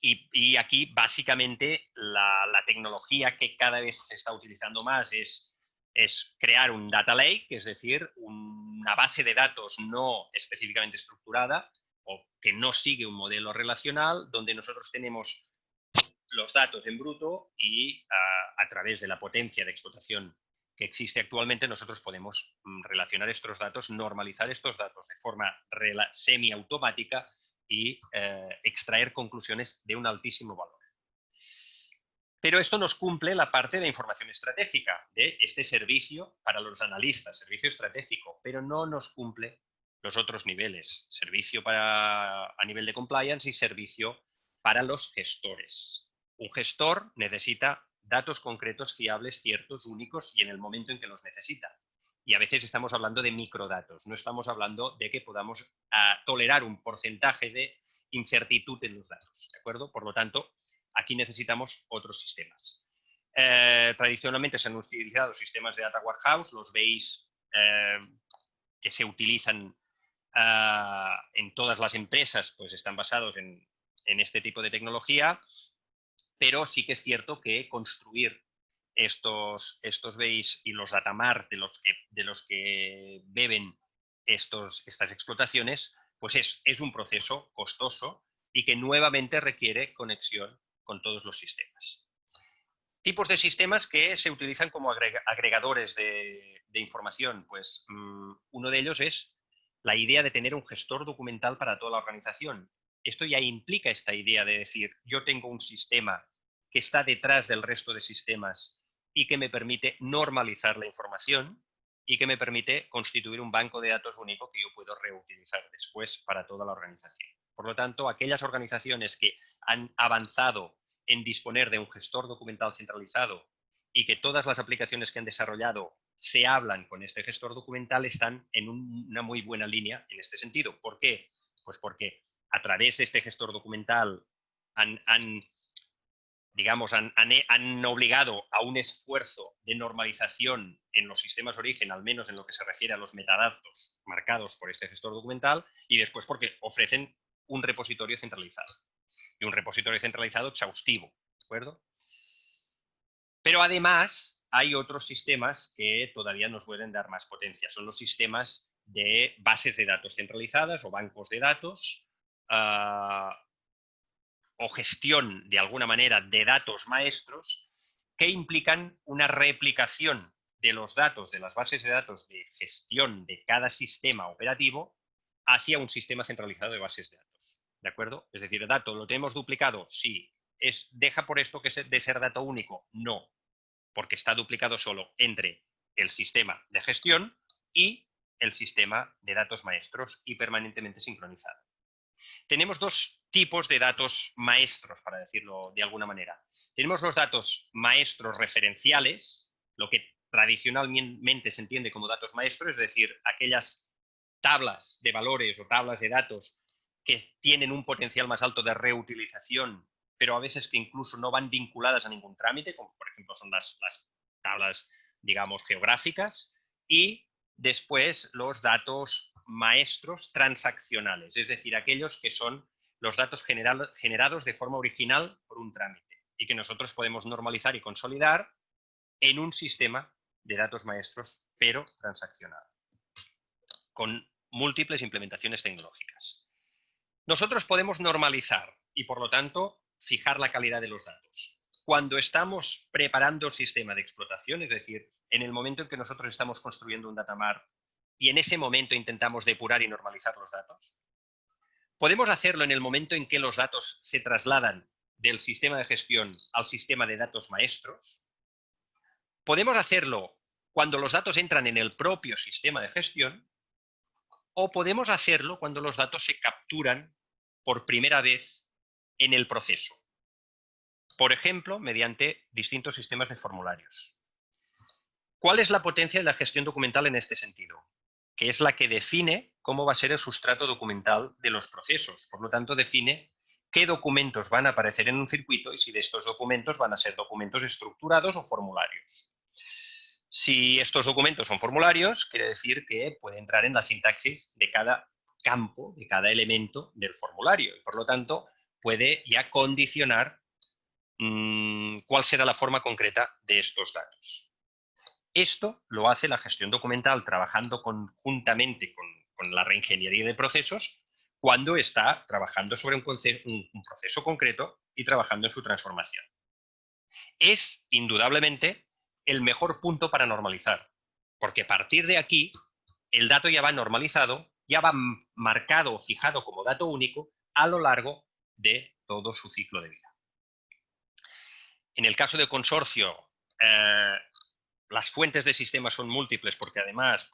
y aquí básicamente la tecnología que cada vez se está utilizando más es crear un data lake, es decir, una base de datos no específicamente estructurada o que no sigue un modelo relacional, donde nosotros tenemos los datos en bruto y a través de la potencia de explotación que existe actualmente, nosotros podemos relacionar estos datos, normalizar estos datos de forma semiautomática y extraer conclusiones de un altísimo valor. Pero esto nos cumple la parte de información estratégica de este servicio para los analistas, servicio estratégico, pero no nos cumple los otros niveles, servicio a nivel de compliance y servicio para los gestores. Un gestor necesita datos concretos, fiables, ciertos, únicos y en el momento en que los necesita. Y a veces estamos hablando de microdatos, no estamos hablando de que podamos tolerar un porcentaje de incertitud en los datos, ¿de acuerdo? Por lo tanto, aquí necesitamos otros sistemas. Tradicionalmente se han utilizado sistemas de Data Warehouse, los veis que se utilizan en todas las empresas, pues están basados en este tipo de tecnología, pero sí que es cierto que construir estos BIs y los datamart de los que beben estas explotaciones, pues es un proceso costoso y que nuevamente requiere conexión con todos los sistemas. Tipos de sistemas que se utilizan como agregadores de información, pues uno de ellos es la idea de tener un gestor documental para toda la organización. Esto ya implica esta idea de decir, yo tengo un sistema que está detrás del resto de sistemas y que me permite normalizar la información y que me permite constituir un banco de datos único que yo puedo reutilizar después para toda la organización. Por lo tanto, aquellas organizaciones que han avanzado en disponer de un gestor documental centralizado y que todas las aplicaciones que han desarrollado se hablan con este gestor documental están en una muy buena línea en este sentido. ¿Por qué? Pues porque a través de este gestor documental han obligado a un esfuerzo de normalización en los sistemas origen, al menos en lo que se refiere a los metadatos marcados por este gestor documental, y después porque ofrecen un repositorio centralizado. Y un repositorio centralizado exhaustivo, ¿de acuerdo? Pero además hay otros sistemas que todavía nos pueden dar más potencia. Son los sistemas de bases de datos centralizadas o bancos de datos o gestión de alguna manera de datos maestros que implican una replicación de los datos de las bases de datos de gestión de cada sistema operativo hacia un sistema centralizado de bases de datos. ¿De acuerdo? Es decir, el dato lo tenemos duplicado, sí. ¿Deja por esto de ser dato único? No, porque está duplicado solo entre el sistema de gestión y el sistema de datos maestros y permanentemente sincronizado. Tenemos dos tipos de datos maestros, para decirlo de alguna manera. Tenemos los datos maestros referenciales, lo que tradicionalmente se entiende como datos maestros, es decir, aquellas tablas de valores o tablas de datos que tienen un potencial más alto de reutilización, pero a veces que incluso no van vinculadas a ningún trámite, como por ejemplo son las tablas, digamos, geográficas, y después los datos maestros transaccionales, es decir, aquellos que son los datos generados de forma original por un trámite y que nosotros podemos normalizar y consolidar en un sistema de datos maestros, pero transaccional, con múltiples implementaciones tecnológicas. Nosotros podemos normalizar y, por lo tanto, fijar la calidad de los datos. Cuando estamos preparando el sistema de explotación, es decir, en el momento en que nosotros estamos construyendo un datamart y en ese momento intentamos depurar y normalizar los datos, podemos hacerlo en el momento en que los datos se trasladan del sistema de gestión al sistema de datos maestros. Podemos hacerlo cuando los datos entran en el propio sistema de gestión, o podemos hacerlo cuando los datos se capturan por primera vez en el proceso. Por ejemplo, mediante distintos sistemas de formularios. ¿Cuál es la potencia de la gestión documental en este sentido? Que es la que define cómo va a ser el sustrato documental de los procesos. Por lo tanto, define qué documentos van a aparecer en un circuito y si de estos documentos van a ser documentos estructurados o formularios. Si estos documentos son formularios, quiere decir que puede entrar en la sintaxis de cada campo, de cada elemento del formulario. Y por lo tanto, puede ya condicionar cuál será la forma concreta de estos datos. Esto lo hace la gestión documental trabajando conjuntamente con la reingeniería de procesos cuando está trabajando sobre un proceso concreto y trabajando en su transformación. Es indudablemente el mejor punto para normalizar, porque a partir de aquí el dato ya va normalizado, ya va marcado o fijado como dato único a lo largo de todo su ciclo de vida. En el caso de consorcio, las fuentes de sistemas son múltiples porque además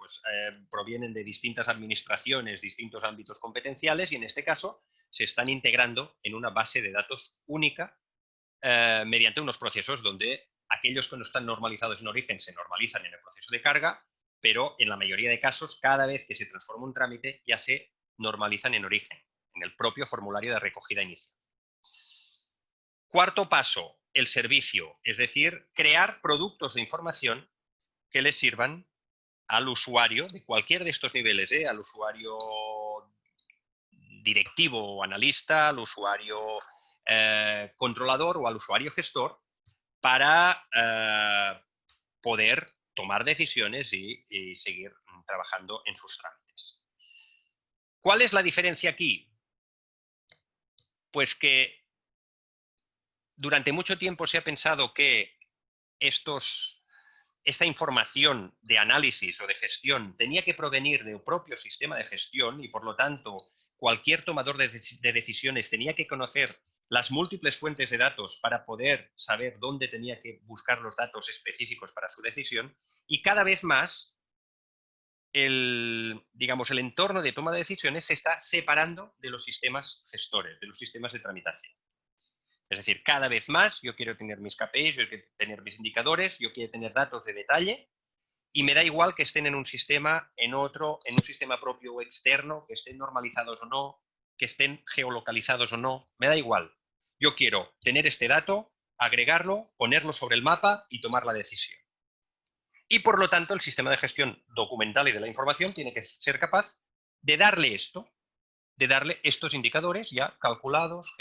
provienen de distintas administraciones, distintos ámbitos competenciales y en este caso se están integrando en una base de datos única mediante unos procesos donde aquellos que no están normalizados en origen se normalizan en el proceso de carga, pero en la mayoría de casos, cada vez que se transforma un trámite, ya se normalizan en origen, en el propio formulario de recogida inicial. Cuarto paso, el servicio, es decir, crear productos de información que les sirvan al usuario de cualquier de estos niveles, al usuario directivo o analista, al usuario controlador o al usuario gestor, para poder tomar decisiones y seguir trabajando en sus trámites. ¿Cuál es la diferencia aquí? Pues que durante mucho tiempo se ha pensado que esta información de análisis o de gestión tenía que provenir del propio sistema de gestión y, por lo tanto, cualquier tomador de decisiones tenía que conocer las múltiples fuentes de datos para poder saber dónde tenía que buscar los datos específicos para su decisión, y cada vez más el entorno de toma de decisiones se está separando de los sistemas gestores, de los sistemas de tramitación. Es decir, cada vez más yo quiero tener mis KPIs, yo quiero tener mis indicadores, yo quiero tener datos de detalle y me da igual que estén en un sistema, en otro, en un sistema propio o externo, que estén normalizados o no, que estén geolocalizados o no, me da igual. Yo quiero tener este dato, agregarlo, ponerlo sobre el mapa y tomar la decisión. Y por lo tanto el sistema de gestión documental y de la información tiene que ser capaz de darle esto, de darle estos indicadores ya calculados,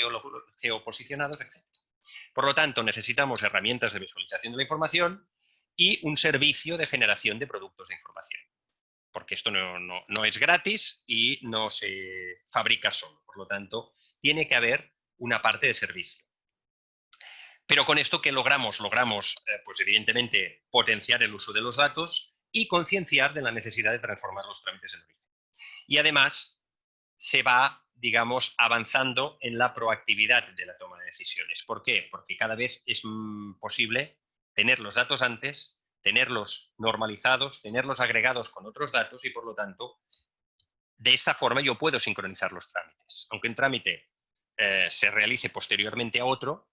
geoposicionados, etc. Por lo tanto, necesitamos herramientas de visualización de la información y un servicio de generación de productos de información. Porque esto no es gratis y no se fabrica solo. Por lo tanto, tiene que haber una parte de servicio. Pero con esto, ¿qué logramos? Logramos, pues evidentemente, potenciar el uso de los datos y concienciar de la necesidad de transformar los trámites en origen. Y además, se va, digamos, avanzando en la proactividad de la toma de decisiones. ¿Por qué? Porque cada vez es posible tener los datos antes, tenerlos normalizados, tenerlos agregados con otros datos y, por lo tanto, de esta forma yo puedo sincronizar los trámites. Aunque un trámite se realice posteriormente a otro,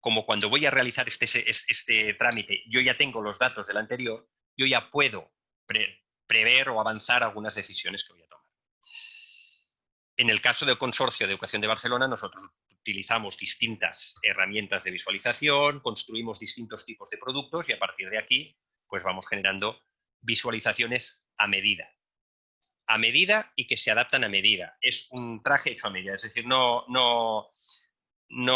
como cuando voy a realizar este trámite yo ya tengo los datos del anterior, yo ya puedo prever o avanzar algunas decisiones que voy a tomar. En el caso del Consorcio de Educación de Barcelona, nosotros utilizamos distintas herramientas de visualización, construimos distintos tipos de productos y a partir de aquí pues vamos generando visualizaciones a medida. a medida y que se adaptan a medida. Es un traje hecho a medida, es decir, no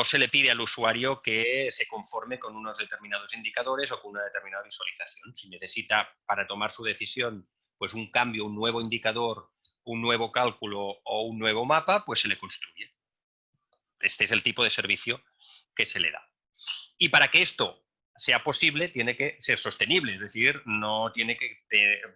se le pide al usuario que se conforme con unos determinados indicadores o con una determinada visualización. Si necesita para tomar su decisión pues un cambio, un nuevo indicador, un nuevo cálculo o un nuevo mapa, pues se le construye. Este es el tipo de servicio que se le da. Y para que esto sea posible, tiene que ser sostenible, es decir, no tiene que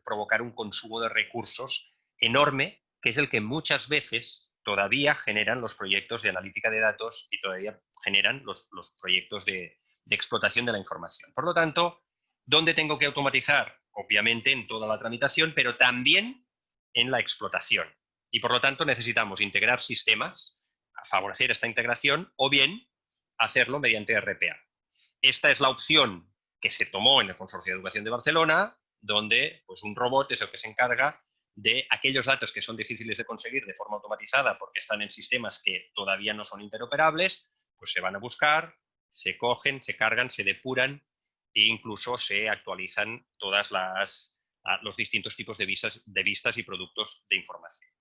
provocar un consumo de recursos enorme, que es el que muchas veces todavía generan los proyectos de analítica de datos y todavía generan los proyectos de explotación de la información. Por lo tanto, ¿dónde tengo que automatizar? Obviamente en toda la tramitación, pero también en la explotación. Y por lo tanto necesitamos integrar sistemas, favorecer esta integración o bien hacerlo mediante RPA. Esta es la opción que se tomó en el Consorcio de Educación de Barcelona, donde pues, un robot es el que se encarga de aquellos datos que son difíciles de conseguir de forma automatizada porque están en sistemas que todavía no son interoperables, pues se van a buscar, se cogen, se cargan, se depuran e incluso se actualizan todas los distintos tipos de vistas y productos de información.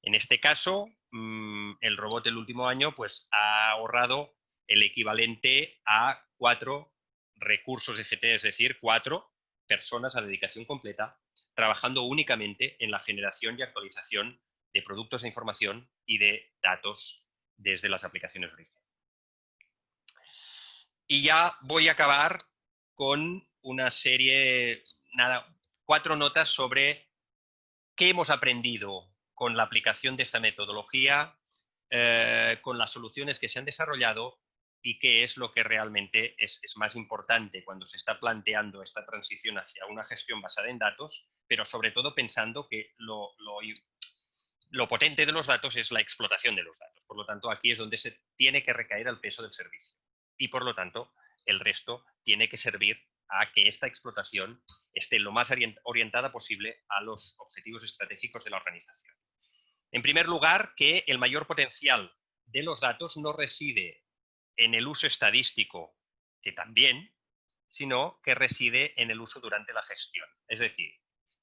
En este caso, el robot del último año pues, ha ahorrado el equivalente a 4 recursos FT, es decir, 4 personas a dedicación completa, trabajando únicamente en la generación y actualización de productos de información y de datos desde las aplicaciones de origen. Y ya voy a acabar con una serie, 4 notas sobre qué hemos aprendido con la aplicación de esta metodología, con las soluciones que se han desarrollado y qué es lo que realmente es más importante cuando se está planteando esta transición hacia una gestión basada en datos, pero sobre todo pensando que lo potente de los datos es la explotación de los datos. Por lo tanto, aquí es donde se tiene que recaer el peso del servicio. Y por lo tanto, el resto tiene que servir a que esta explotación esté lo más orientada posible a los objetivos estratégicos de la organización. En primer lugar, que el mayor potencial de los datos no reside en el uso estadístico, que también, sino que reside en el uso durante la gestión. Es decir,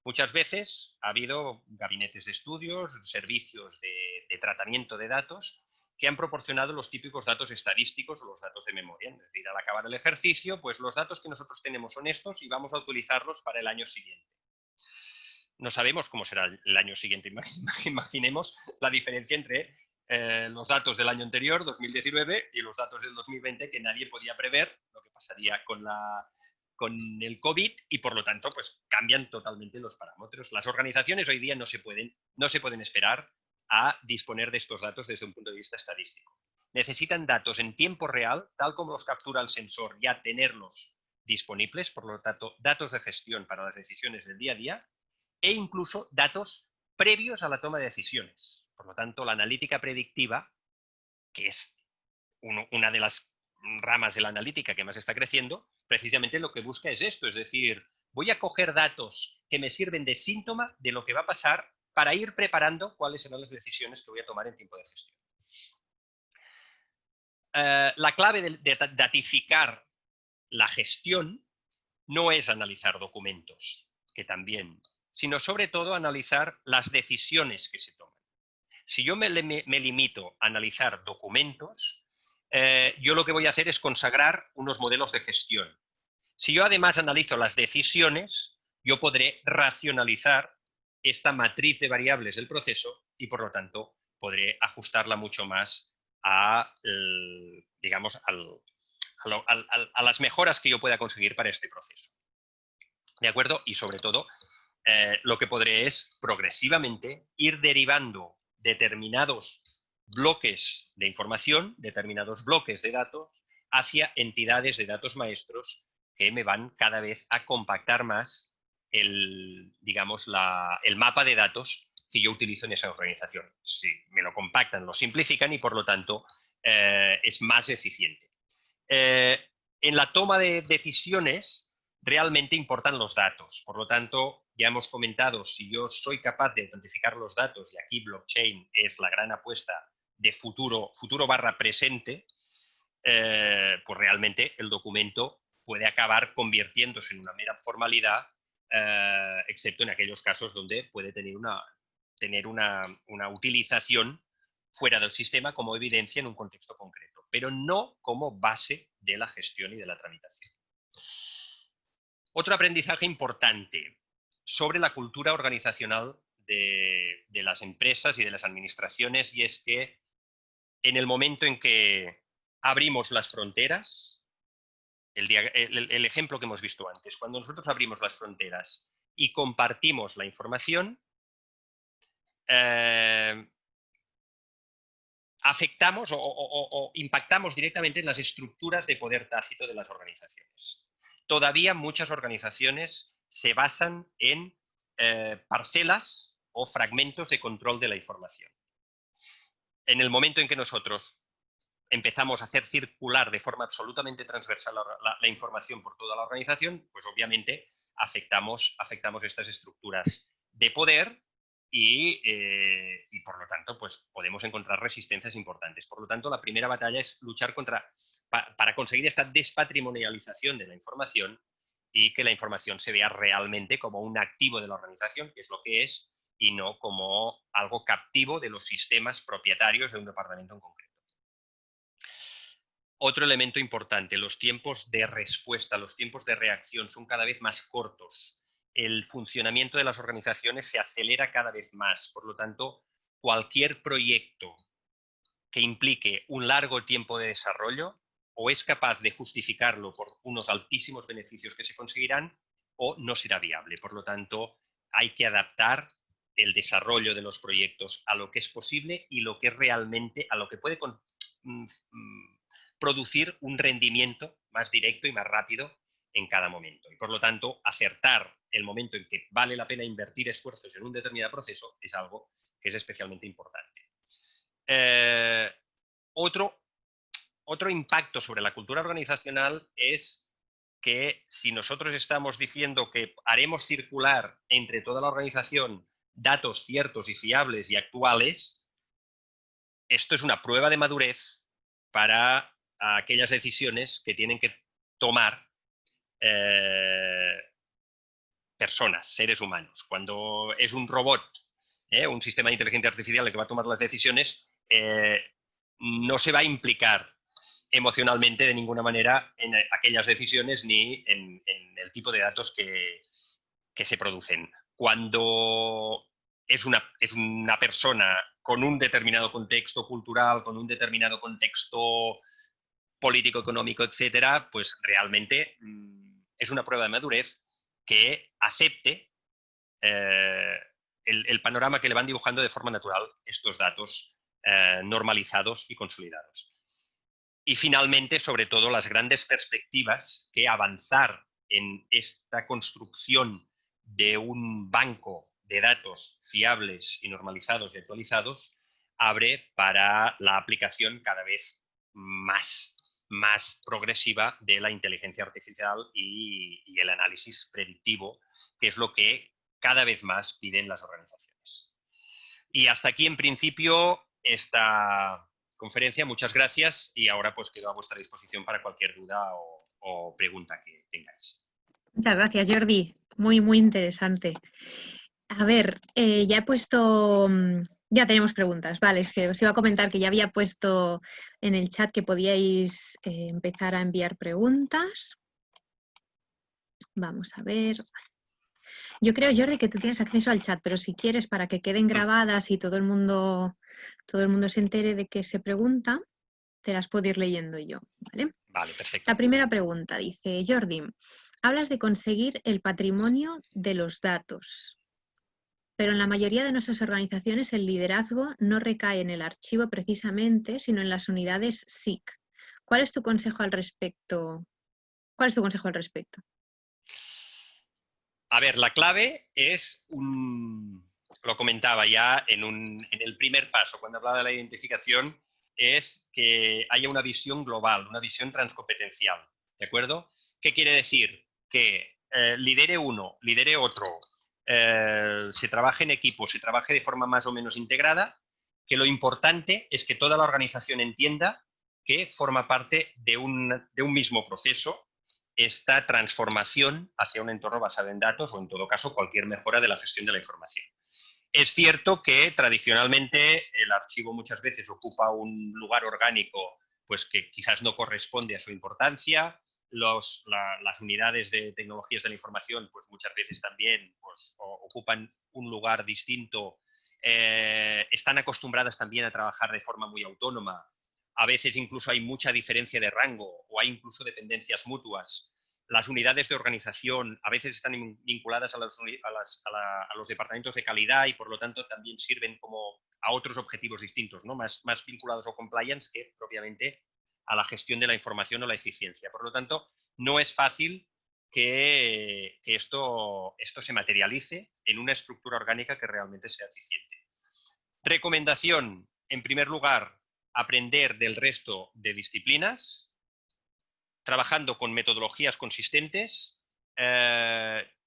muchas veces ha habido gabinetes de estudios, servicios de tratamiento de datos que han proporcionado los típicos datos estadísticos o los datos de memoria. Es decir, al acabar el ejercicio, pues los datos que nosotros tenemos son estos y vamos a utilizarlos para el año siguiente. No sabemos cómo será el año siguiente. Imaginemos la diferencia entre los datos del año anterior, 2019, y los datos del 2020, que nadie podía prever lo que pasaría con el COVID y, por lo tanto, pues cambian totalmente los parámetros. Las organizaciones hoy día no se pueden esperar a disponer de estos datos desde un punto de vista estadístico. Necesitan datos en tiempo real, tal como los captura el sensor, ya tenerlos disponibles, por lo tanto, datos de gestión para las decisiones del día a día, e incluso datos previos a la toma de decisiones. Por lo tanto, la analítica predictiva, que es una de las ramas de la analítica que más está creciendo, precisamente lo que busca es esto, es decir, voy a coger datos que me sirven de síntoma de lo que va a pasar para ir preparando cuáles serán las decisiones que voy a tomar en tiempo de gestión. La clave de datificar la gestión no es analizar documentos, que también, sino sobre todo analizar las decisiones que se toman. Si yo me limito a analizar documentos, yo lo que voy a hacer es consagrar unos modelos de gestión. Si yo además analizo las decisiones, yo podré racionalizar esta matriz de variables del proceso y, por lo tanto, podré ajustarla mucho más a, digamos, a las mejoras que yo pueda conseguir para este proceso. ¿De acuerdo? Y sobre todo, lo que podré es progresivamente ir derivando determinados bloques de información, determinados bloques de datos, hacia entidades de datos maestros que me van cada vez a compactar más digamos, el mapa de datos que yo utilizo en esa organización. Si me lo compactan, lo simplifican y, por lo tanto, es más eficiente. En la toma de decisiones realmente importan los datos. Por lo tanto, ya hemos comentado, si yo soy capaz de autentificar los datos, y aquí blockchain es la gran apuesta de futuro barra presente, pues realmente el documento puede acabar convirtiéndose en una mera formalidad, excepto en aquellos casos donde puede tener tener una utilización fuera del sistema como evidencia en un contexto concreto, pero no como base de la gestión y de la tramitación. Otro aprendizaje importante sobre la cultura organizacional de las empresas y de las administraciones, y es que en el momento en que abrimos las fronteras, el ejemplo que hemos visto antes, cuando nosotros abrimos las fronteras y compartimos la información, afectamos o impactamos directamente en las estructuras de poder tácito de las organizaciones. Todavía muchas organizaciones se basan en parcelas o fragmentos de control de la información. En el momento en que nosotros empezamos a hacer circular de forma absolutamente transversal la información por toda la organización, pues obviamente afectamos estas estructuras de poder y por lo tanto pues podemos encontrar resistencias importantes. Por lo tanto, la primera batalla es luchar para conseguir esta despatrimonialización de la información y que la información se vea realmente como un activo de la organización, que es lo que es, y no como algo captivo de los sistemas propietarios de un departamento en concreto. Otro elemento importante, los tiempos de respuesta, los tiempos de reacción son cada vez más cortos. El funcionamiento de las organizaciones se acelera cada vez más. Por lo tanto, cualquier proyecto que implique un largo tiempo de desarrollo o es capaz de justificarlo por unos altísimos beneficios que se conseguirán o no será viable. Por lo tanto, hay que adaptar el desarrollo de los proyectos a lo que es posible y lo que es realmente, a lo que puede producir un rendimiento más directo y más rápido en cada momento. Y por lo tanto, acertar el momento en que vale la pena invertir esfuerzos en un determinado proceso es algo que es especialmente importante. Otro impacto sobre la cultura organizacional es que si nosotros estamos diciendo que haremos circular entre toda la organización datos ciertos y fiables y actuales, esto es una prueba de madurez para aquellas decisiones que tienen que tomar personas, seres humanos. Cuando es un robot, un sistema de inteligencia artificial el que va a tomar las decisiones, no se va a implicar emocionalmente de ninguna manera en aquellas decisiones ni en el tipo de datos que se producen. Cuando es una persona con un determinado contexto cultural, con un determinado contexto político, económico, etcétera, pues realmente es una prueba de madurez que acepte el panorama que le van dibujando de forma natural estos datos normalizados y consolidados. Y finalmente, sobre todo, las grandes perspectivas que avanzar en esta construcción de un banco de datos fiables y normalizados y actualizados abre para la aplicación cada vez más progresiva de la inteligencia artificial y el análisis predictivo, que es lo que cada vez más piden las organizaciones. Y hasta aquí, en principio, esta conferencia. Muchas gracias y ahora pues quedo a vuestra disposición para cualquier duda o pregunta que tengáis. Muchas gracias, Jordi. Muy, muy interesante. A ver, ya he puesto... Ya tenemos preguntas, vale, es que os iba a comentar que ya había puesto en el chat que podíais empezar a enviar preguntas. Vamos a ver. Yo creo, Jordi, que tú tienes acceso al chat, pero si quieres, para que queden grabadas y todo el mundo se entere de qué se pregunta, te las puedo ir leyendo yo, ¿vale? Vale, perfecto. La primera pregunta dice, Jordi, hablas de conseguir el patrimonio de los datos, pero en la mayoría de nuestras organizaciones el liderazgo no recae en el archivo precisamente, sino en las unidades SIC. ¿Cuál es tu consejo al respecto? A ver, la clave es lo comentaba ya en el primer paso, cuando hablaba de la identificación, es que haya una visión global, una visión transcompetencial, ¿de acuerdo? ¿Qué quiere decir? Que lidere uno, lidere otro, se trabaje en equipo, se trabaje de forma más o menos integrada, que lo importante es que toda la organización entienda que forma parte de un mismo proceso esta transformación hacia un entorno basado en datos o, en todo caso, cualquier mejora de la gestión de la información. Es cierto que tradicionalmente el archivo muchas veces ocupa un lugar orgánico pues, que quizás no corresponde a su importancia. Las unidades de tecnologías de la información pues, muchas veces también pues, ocupan un lugar distinto. Están acostumbradas también a trabajar de forma muy autónoma. A veces incluso hay mucha diferencia de rango o hay incluso dependencias mutuas. Las unidades de organización a veces están vinculadas a los departamentos de calidad y por lo tanto también sirven como a otros objetivos distintos, ¿no? más vinculados a compliance que propiamente a la gestión de la información o la eficiencia. Por lo tanto, no es fácil que esto se materialice en una estructura orgánica que realmente sea eficiente. Recomendación, en primer lugar, aprender del resto de disciplinas, trabajando con metodologías consistentes,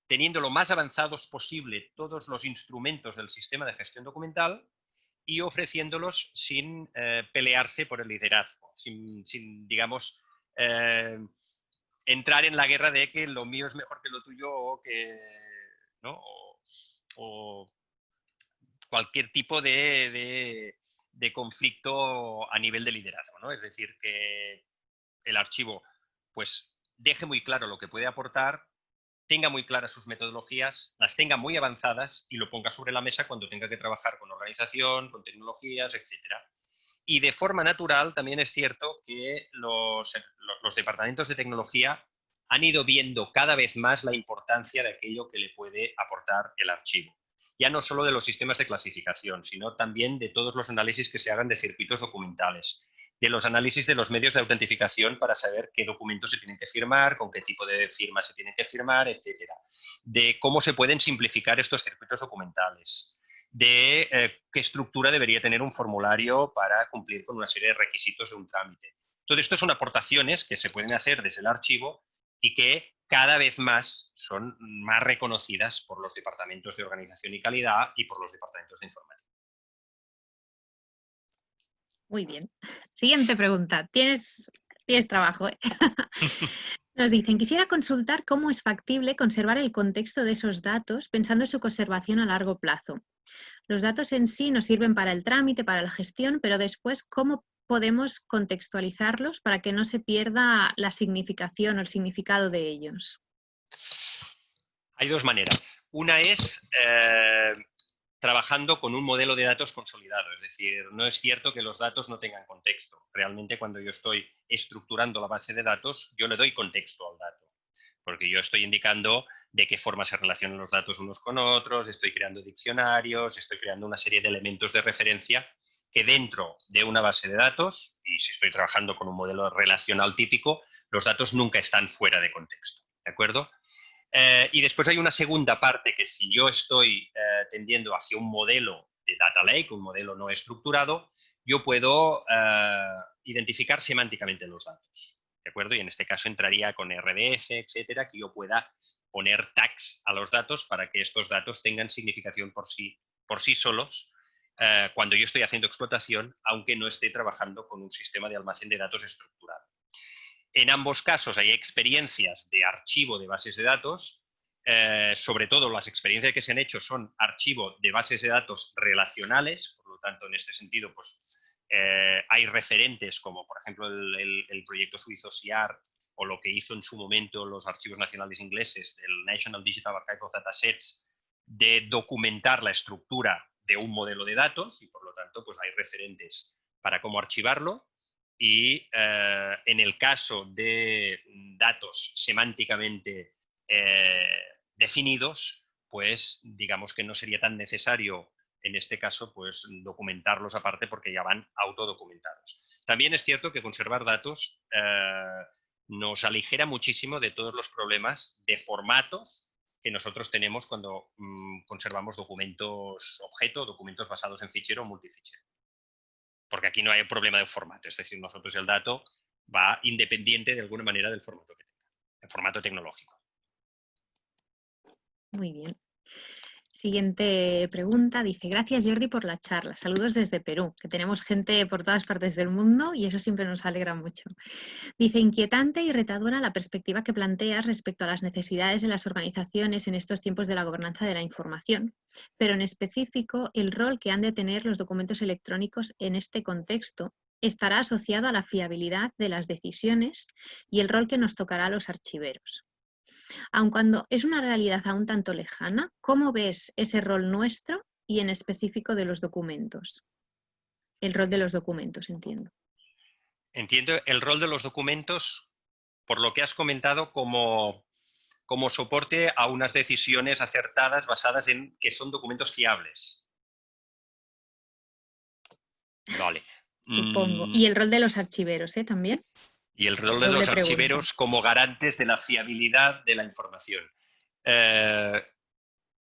teniendo lo más avanzados posible todos los instrumentos del sistema de gestión documental y ofreciéndolos sin pelearse por el liderazgo, sin digamos, entrar en la guerra de que lo mío es mejor que lo tuyo o que, ¿no? o cualquier tipo de conflicto a nivel de liderazgo, ¿no? Es decir, que el archivo pues deje muy claro lo que puede aportar, tenga muy claras sus metodologías, las tenga muy avanzadas y lo ponga sobre la mesa cuando tenga que trabajar con organización, con tecnologías, etc. Y de forma natural también es cierto que los departamentos de tecnología han ido viendo cada vez más la importancia de aquello que le puede aportar el archivo. Ya no solo de los sistemas de clasificación, sino también de todos los análisis que se hagan de circuitos documentales, de los análisis de los medios de autentificación para saber qué documentos se tienen que firmar, con qué tipo de firma se tienen que firmar, etcétera. De cómo se pueden simplificar estos circuitos documentales, de qué estructura debería tener un formulario para cumplir con una serie de requisitos de un trámite. Todo esto son aportaciones que se pueden hacer desde el archivo y que cada vez más son más reconocidas por los departamentos de organización y calidad y por los departamentos de informática. Muy bien. Siguiente pregunta. Tienes trabajo, ¿eh? Nos dicen, quisiera consultar cómo es factible conservar el contexto de esos datos pensando en su conservación a largo plazo. Los datos en sí nos sirven para el trámite, para la gestión, pero después, ¿cómo podemos contextualizarlos para que no se pierda la significación o el significado de ellos? Hay dos maneras. Una es trabajando con un modelo de datos consolidado. Es decir, no es cierto que los datos no tengan contexto. Realmente cuando yo estoy estructurando la base de datos, yo le doy contexto al dato. Porque yo estoy indicando de qué forma se relacionan los datos unos con otros, estoy creando diccionarios, estoy creando una serie de elementos de referencia que dentro de una base de datos, y si estoy trabajando con un modelo relacional típico, los datos nunca están fuera de contexto. ¿De acuerdo? Y después hay una segunda parte que si yo estoy tendiendo hacia un modelo de data lake, un modelo no estructurado, yo puedo identificar semánticamente los datos. ¿De acuerdo? Y en este caso entraría con RDF, etcétera, que yo pueda poner tags a los datos para que estos datos tengan significación por sí solos cuando yo estoy haciendo explotación, aunque no esté trabajando con un sistema de almacén de datos estructurado. En ambos casos hay experiencias de archivo de bases de datos, sobre todo las experiencias que se han hecho son archivo de bases de datos relacionales, por lo tanto, en este sentido, pues hay referentes como, por ejemplo, el proyecto suizo SIAR o lo que hizo en su momento los archivos nacionales ingleses del National Digital Archive of Datasets, de documentar la estructura de un modelo de datos y, por lo tanto, pues hay referentes para cómo archivarlo. Y en el caso de datos semánticamente definidos, pues digamos que no sería tan necesario en este caso pues documentarlos aparte porque ya van autodocumentados. También es cierto que conservar datos nos aligera muchísimo de todos los problemas de formatos que nosotros tenemos cuando conservamos documentos objeto, documentos basados en fichero o multifichero. Porque aquí no hay problema de formato, es decir, nosotros el dato va independiente de alguna manera del formato que tenga, el formato tecnológico. Muy bien. Siguiente pregunta, dice, gracias Jordi por la charla, saludos desde Perú, que tenemos gente por todas partes del mundo y eso siempre nos alegra mucho. Dice, inquietante y retadora la perspectiva que planteas respecto a las necesidades de las organizaciones en estos tiempos de la gobernanza de la información, pero en específico el rol que han de tener los documentos electrónicos en este contexto estará asociado a la fiabilidad de las decisiones y el rol que nos tocará a los archiveros. Aun cuando es una realidad aún tanto lejana, ¿cómo ves ese rol nuestro y en específico de los documentos? El rol de los documentos, entiendo. Entiendo el rol de los documentos, por lo que has comentado, como soporte a unas decisiones acertadas basadas en que son documentos fiables. Vale. Supongo. Y el rol de los archiveros, ¿eh? También. Y el rol de Doble los pregunta. archiveros como garantes de la fiabilidad de la información.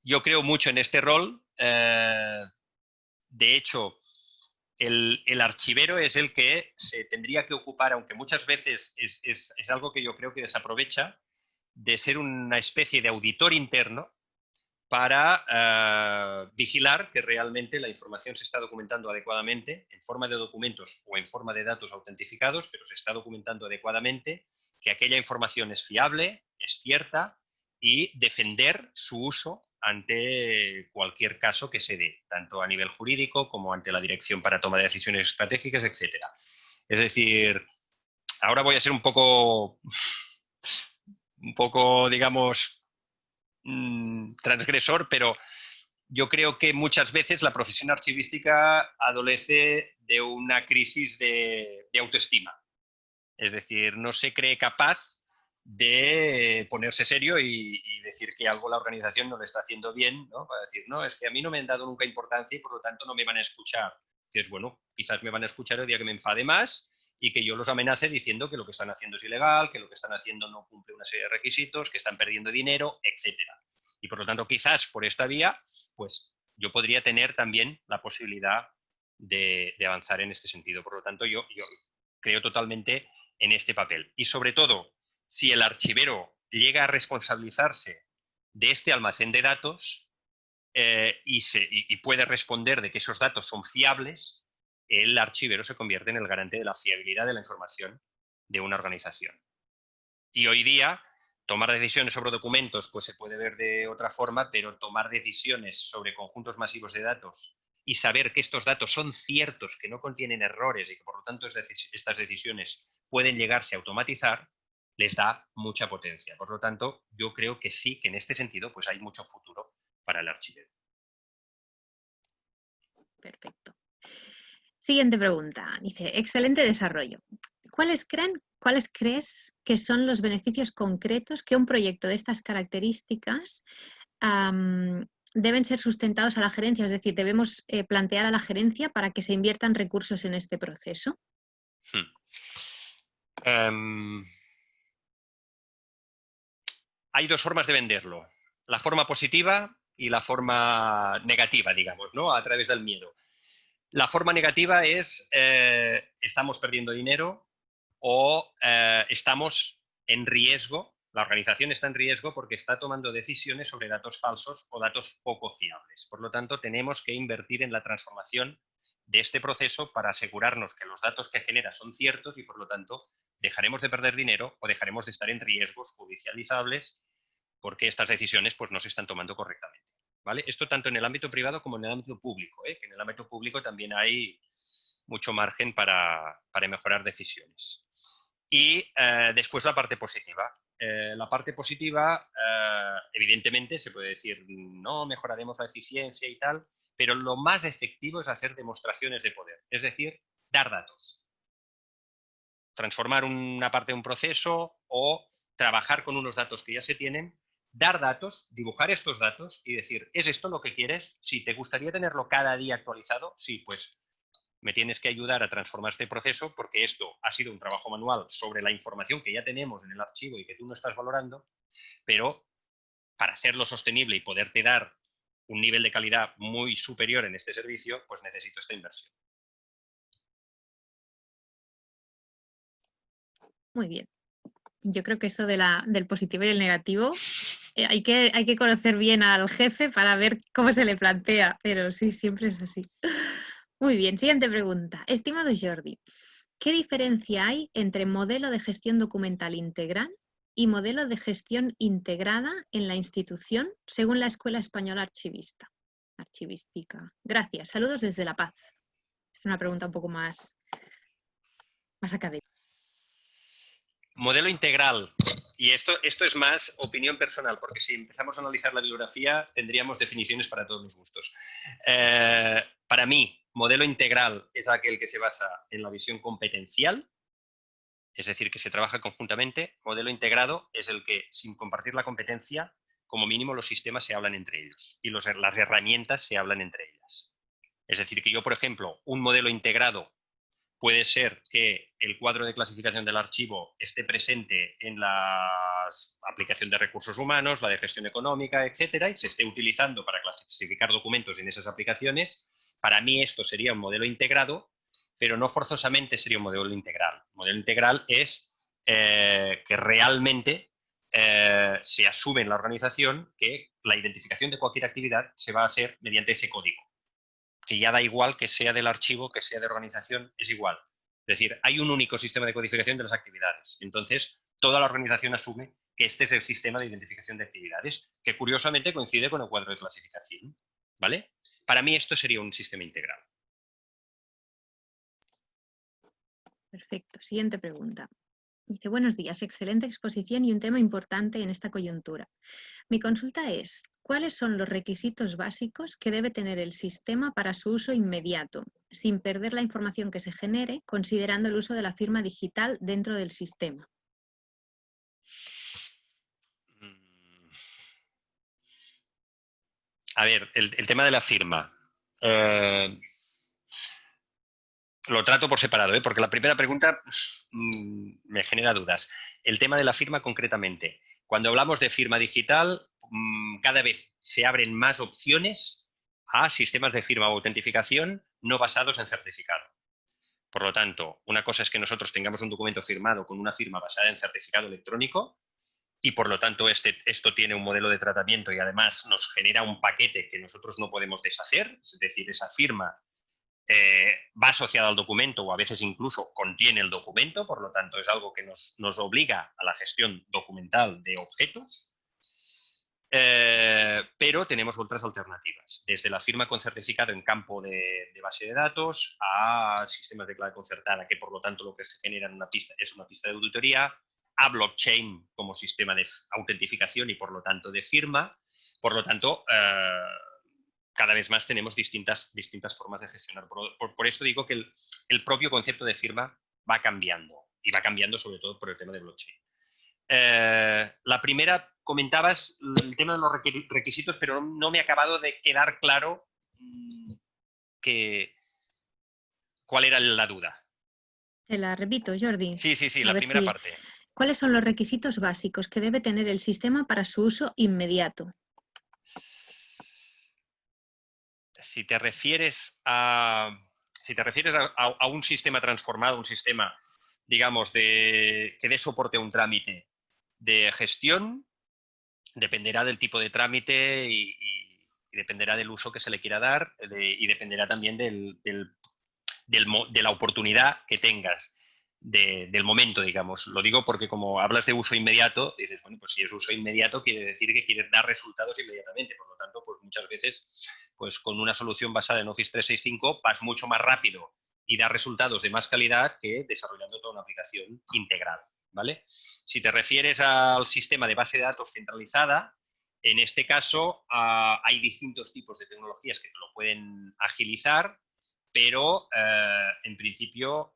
Yo creo mucho en este rol. De hecho, el archivero es el que se tendría que ocupar, aunque muchas veces es algo que yo creo que desaprovecha, de ser una especie de auditor interno para vigilar que realmente la información se está documentando adecuadamente en forma de documentos o en forma de datos autentificados, pero se está documentando adecuadamente, que aquella información es fiable, es cierta y defender su uso ante cualquier caso que se dé, tanto a nivel jurídico como ante la dirección para toma de decisiones estratégicas, etc. Es decir, ahora voy a ser un poco, digamos, transgresor, pero yo creo que muchas veces la profesión archivística adolece de una crisis de autoestima. Es decir, no se cree capaz de ponerse serio y decir que algo la organización no le está haciendo bien, ¿no? Para decir, no, es que a mí no me han dado nunca importancia y por lo tanto no me van a escuchar. Entonces, bueno, quizás me van a escuchar el día que me enfade más y que yo los amenace diciendo que lo que están haciendo es ilegal, que lo que están haciendo no cumple una serie de requisitos, que están perdiendo dinero, etcétera. Y por lo tanto, quizás por esta vía, pues yo podría tener también la posibilidad de avanzar en este sentido. Por lo tanto, yo creo totalmente en este papel. Y sobre todo, si el archivero llega a responsabilizarse de este almacén de datos y puede responder de que esos datos son fiables, el archivero se convierte en el garante de la fiabilidad de la información de una organización. Y hoy día, tomar decisiones sobre documentos pues se puede ver de otra forma, pero tomar decisiones sobre conjuntos masivos de datos y saber que estos datos son ciertos, que no contienen errores y que por lo tanto estas decisiones pueden llegarse a automatizar, les da mucha potencia. Por lo tanto, yo creo que sí, que en este sentido pues hay mucho futuro para el archivero. Perfecto. Siguiente pregunta. Dice, excelente desarrollo. ¿Cuáles crees que son los beneficios concretos que un proyecto de estas características deben ser sustentados a la gerencia? Es decir, debemos plantear a la gerencia para que se inviertan recursos en este proceso. Hay dos formas de venderlo. La forma positiva y la forma negativa, digamos, ¿no? A través del miedo. La forma negativa es estamos perdiendo dinero o estamos en riesgo, la organización está en riesgo porque está tomando decisiones sobre datos falsos o datos poco fiables. Por lo tanto, tenemos que invertir en la transformación de este proceso para asegurarnos que los datos que genera son ciertos y, por lo tanto, dejaremos de perder dinero o dejaremos de estar en riesgos judicializables porque estas decisiones pues, no se están tomando correctamente. ¿Vale? Esto tanto en el ámbito privado como en el ámbito público, que en el ámbito público también hay mucho margen para mejorar decisiones. Y después la parte positiva. La parte positiva, evidentemente, se puede decir, no mejoraremos la eficiencia y tal, pero lo más efectivo es hacer demostraciones de poder, es decir, dar datos. Transformar una parte de un proceso o trabajar con unos datos que ya se tienen, dar datos, dibujar estos datos y decir, ¿es esto lo que quieres? Sí, ¿te gustaría tenerlo cada día actualizado? Sí, pues me tienes que ayudar a transformar este proceso porque esto ha sido un trabajo manual sobre la información que ya tenemos en el archivo y que tú no estás valorando, pero para hacerlo sostenible y poderte dar un nivel de calidad muy superior en este servicio, pues necesito esta inversión. Muy bien. Yo creo que esto del positivo y el negativo Hay que conocer bien al jefe para ver cómo se le plantea, pero sí, siempre es así. Muy bien, siguiente pregunta. Estimado Jordi, ¿qué diferencia hay entre modelo de gestión documental integral y modelo de gestión integrada en la institución según la Escuela Española Archivística? Gracias. Saludos desde La Paz. Es una pregunta un poco más académica. Modelo integral. Y esto es más opinión personal, porque si empezamos a analizar la bibliografía tendríamos definiciones para todos los gustos. Para mí, modelo integral es aquel que se basa en la visión competencial, es decir, que se trabaja conjuntamente. Modelo integrado es el que, sin compartir la competencia, como mínimo los sistemas se hablan entre ellos y las herramientas se hablan entre ellas. Es decir, que yo, por ejemplo, un modelo integrado puede ser que el cuadro de clasificación del archivo esté presente en la aplicación de recursos humanos, la de gestión económica, etcétera, y se esté utilizando para clasificar documentos en esas aplicaciones. Para mí esto sería un modelo integrado, pero no forzosamente sería un modelo integral. Un modelo integral es que realmente se asume en la organización que la identificación de cualquier actividad se va a hacer mediante ese código, que ya da igual que sea del archivo, que sea de organización, es igual. Es decir, hay un único sistema de codificación de las actividades. Entonces, toda la organización asume que este es el sistema de identificación de actividades, que curiosamente coincide con el cuadro de clasificación. ¿Vale? Para mí esto sería un sistema integral. Perfecto. Siguiente pregunta. Dice, buenos días, excelente exposición y un tema importante en esta coyuntura. Mi consulta es, ¿cuáles son los requisitos básicos que debe tener el sistema para su uso inmediato, sin perder la información que se genere, considerando el uso de la firma digital dentro del sistema? A ver, el tema de la firma. Lo trato por separado, porque la primera pregunta me genera dudas. El tema de la firma concretamente. Cuando hablamos de firma digital, cada vez se abren más opciones a sistemas de firma o autentificación no basados en certificado. Por lo tanto, una cosa es que nosotros tengamos un documento firmado con una firma basada en certificado electrónico y por lo tanto esto tiene un modelo de tratamiento y además nos genera un paquete que nosotros no podemos deshacer, es decir, esa firma va asociada al documento o a veces incluso contiene el documento, por lo tanto es algo que nos obliga a la gestión documental de objetos, pero tenemos otras alternativas, desde la firma con certificado en campo de base de datos a sistemas de clave concertada, que por lo tanto lo que se genera en una pista es una pista de auditoría, a blockchain como sistema de autentificación y por lo tanto de firma. Por lo tanto, cada vez más tenemos distintas formas de gestionar. Por esto digo que el propio concepto de firma va cambiando y va cambiando sobre todo por el tema de blockchain. La primera, comentabas el tema de los requisitos, pero no me ha acabado de quedar claro cuál era la duda. Te la repito, Jordi. Sí, A la ver primera si... parte. ¿Cuáles son los requisitos básicos que debe tener el sistema para su uso inmediato? Si te refieres a un sistema transformado, un sistema, digamos, que dé soporte a un trámite de gestión, dependerá del tipo de trámite y dependerá del uso que se le quiera dar y dependerá también de la oportunidad que tengas, del momento, digamos. Lo digo porque como hablas de uso inmediato, dices, bueno, pues si es uso inmediato quiere decir que quieres dar resultados inmediatamente. Por lo tanto, pues muchas veces, pues con una solución basada en Office 365 vas mucho más rápido y das resultados de más calidad que desarrollando toda una aplicación integral, ¿vale? Si te refieres al sistema de base de datos centralizada, en este caso hay distintos tipos de tecnologías que te lo pueden agilizar, pero en principio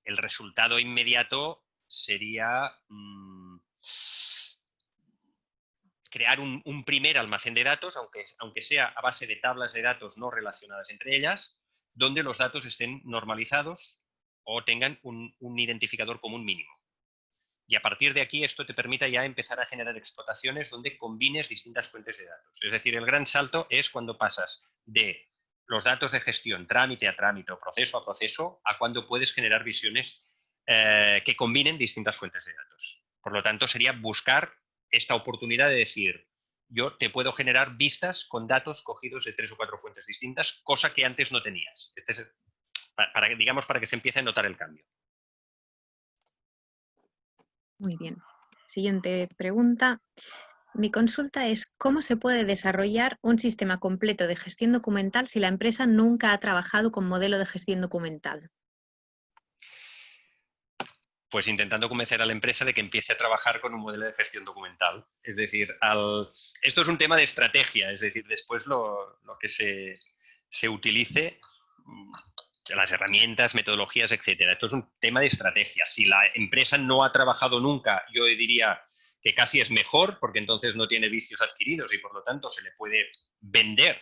el resultado inmediato sería crear un primer almacén de datos, aunque sea a base de tablas de datos no relacionadas entre ellas, donde los datos estén normalizados o tengan un identificador común mínimo. Y a partir de aquí esto te permite ya empezar a generar explotaciones donde combines distintas fuentes de datos. Es decir, el gran salto es cuando pasas de los datos de gestión trámite a trámite o proceso a proceso a cuando puedes generar visiones que combinen distintas fuentes de datos. Por lo tanto, sería buscar esta oportunidad de decir, yo te puedo generar vistas con datos cogidos de 3 o 4 fuentes distintas, cosa que antes no tenías. Este es para que se empiece a notar el cambio. Muy bien. Siguiente pregunta. Mi consulta es, ¿cómo se puede desarrollar un sistema completo de gestión documental si la empresa nunca ha trabajado con modelo de gestión documental? Pues intentando convencer a la empresa de que empiece a trabajar con un modelo de gestión documental. Es decir, esto es un tema de estrategia, es decir, después lo que se utilice, las herramientas, metodologías, etcétera. Esto es un tema de estrategia. Si la empresa no ha trabajado nunca, yo diría que casi es mejor, porque entonces no tiene vicios adquiridos y por lo tanto se le puede vender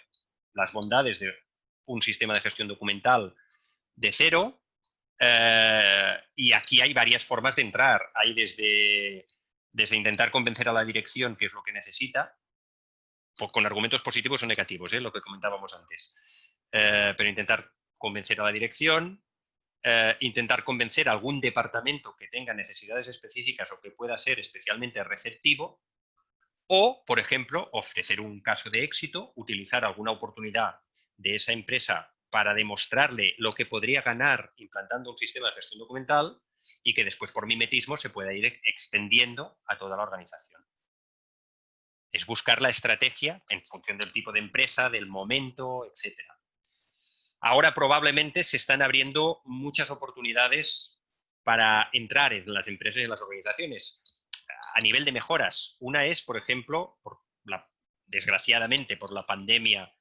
las bondades de un sistema de gestión documental de cero. Y aquí hay varias formas de entrar. Hay desde intentar convencer a la dirección qué es lo que necesita, con argumentos positivos o negativos, lo que comentábamos antes. Pero intentar convencer a la dirección, intentar convencer a algún departamento que tenga necesidades específicas o que pueda ser especialmente receptivo, o, por ejemplo, ofrecer un caso de éxito, utilizar alguna oportunidad de esa empresa para demostrarle lo que podría ganar implantando un sistema de gestión documental y que después por mimetismo se pueda ir extendiendo a toda la organización. Es buscar la estrategia en función del tipo de empresa, del momento, etc. Ahora probablemente se están abriendo muchas oportunidades para entrar en las empresas y en las organizaciones a nivel de mejoras. Una es, por ejemplo, desgraciadamente por la pandemia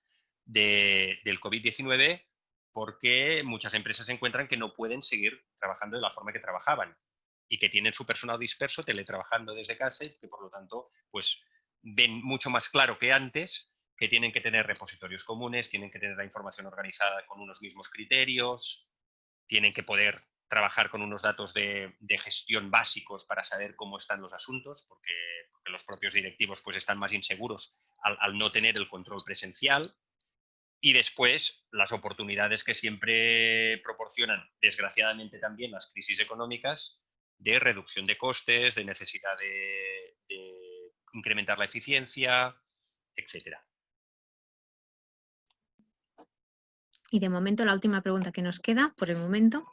del COVID-19, porque muchas empresas encuentran que no pueden seguir trabajando de la forma que trabajaban y que tienen su personal disperso teletrabajando desde casa y que por lo tanto pues ven mucho más claro que antes que tienen que tener repositorios comunes, tienen que tener la información organizada con unos mismos criterios, tienen que poder trabajar con unos datos de gestión básicos para saber cómo están los asuntos, porque los propios directivos pues, están más inseguros al no tener el control presencial. Y después, las oportunidades que siempre proporcionan, desgraciadamente también, las crisis económicas, de reducción de costes, de necesidad de incrementar la eficiencia, etcétera. Y de momento, la última pregunta que nos queda, por el momento,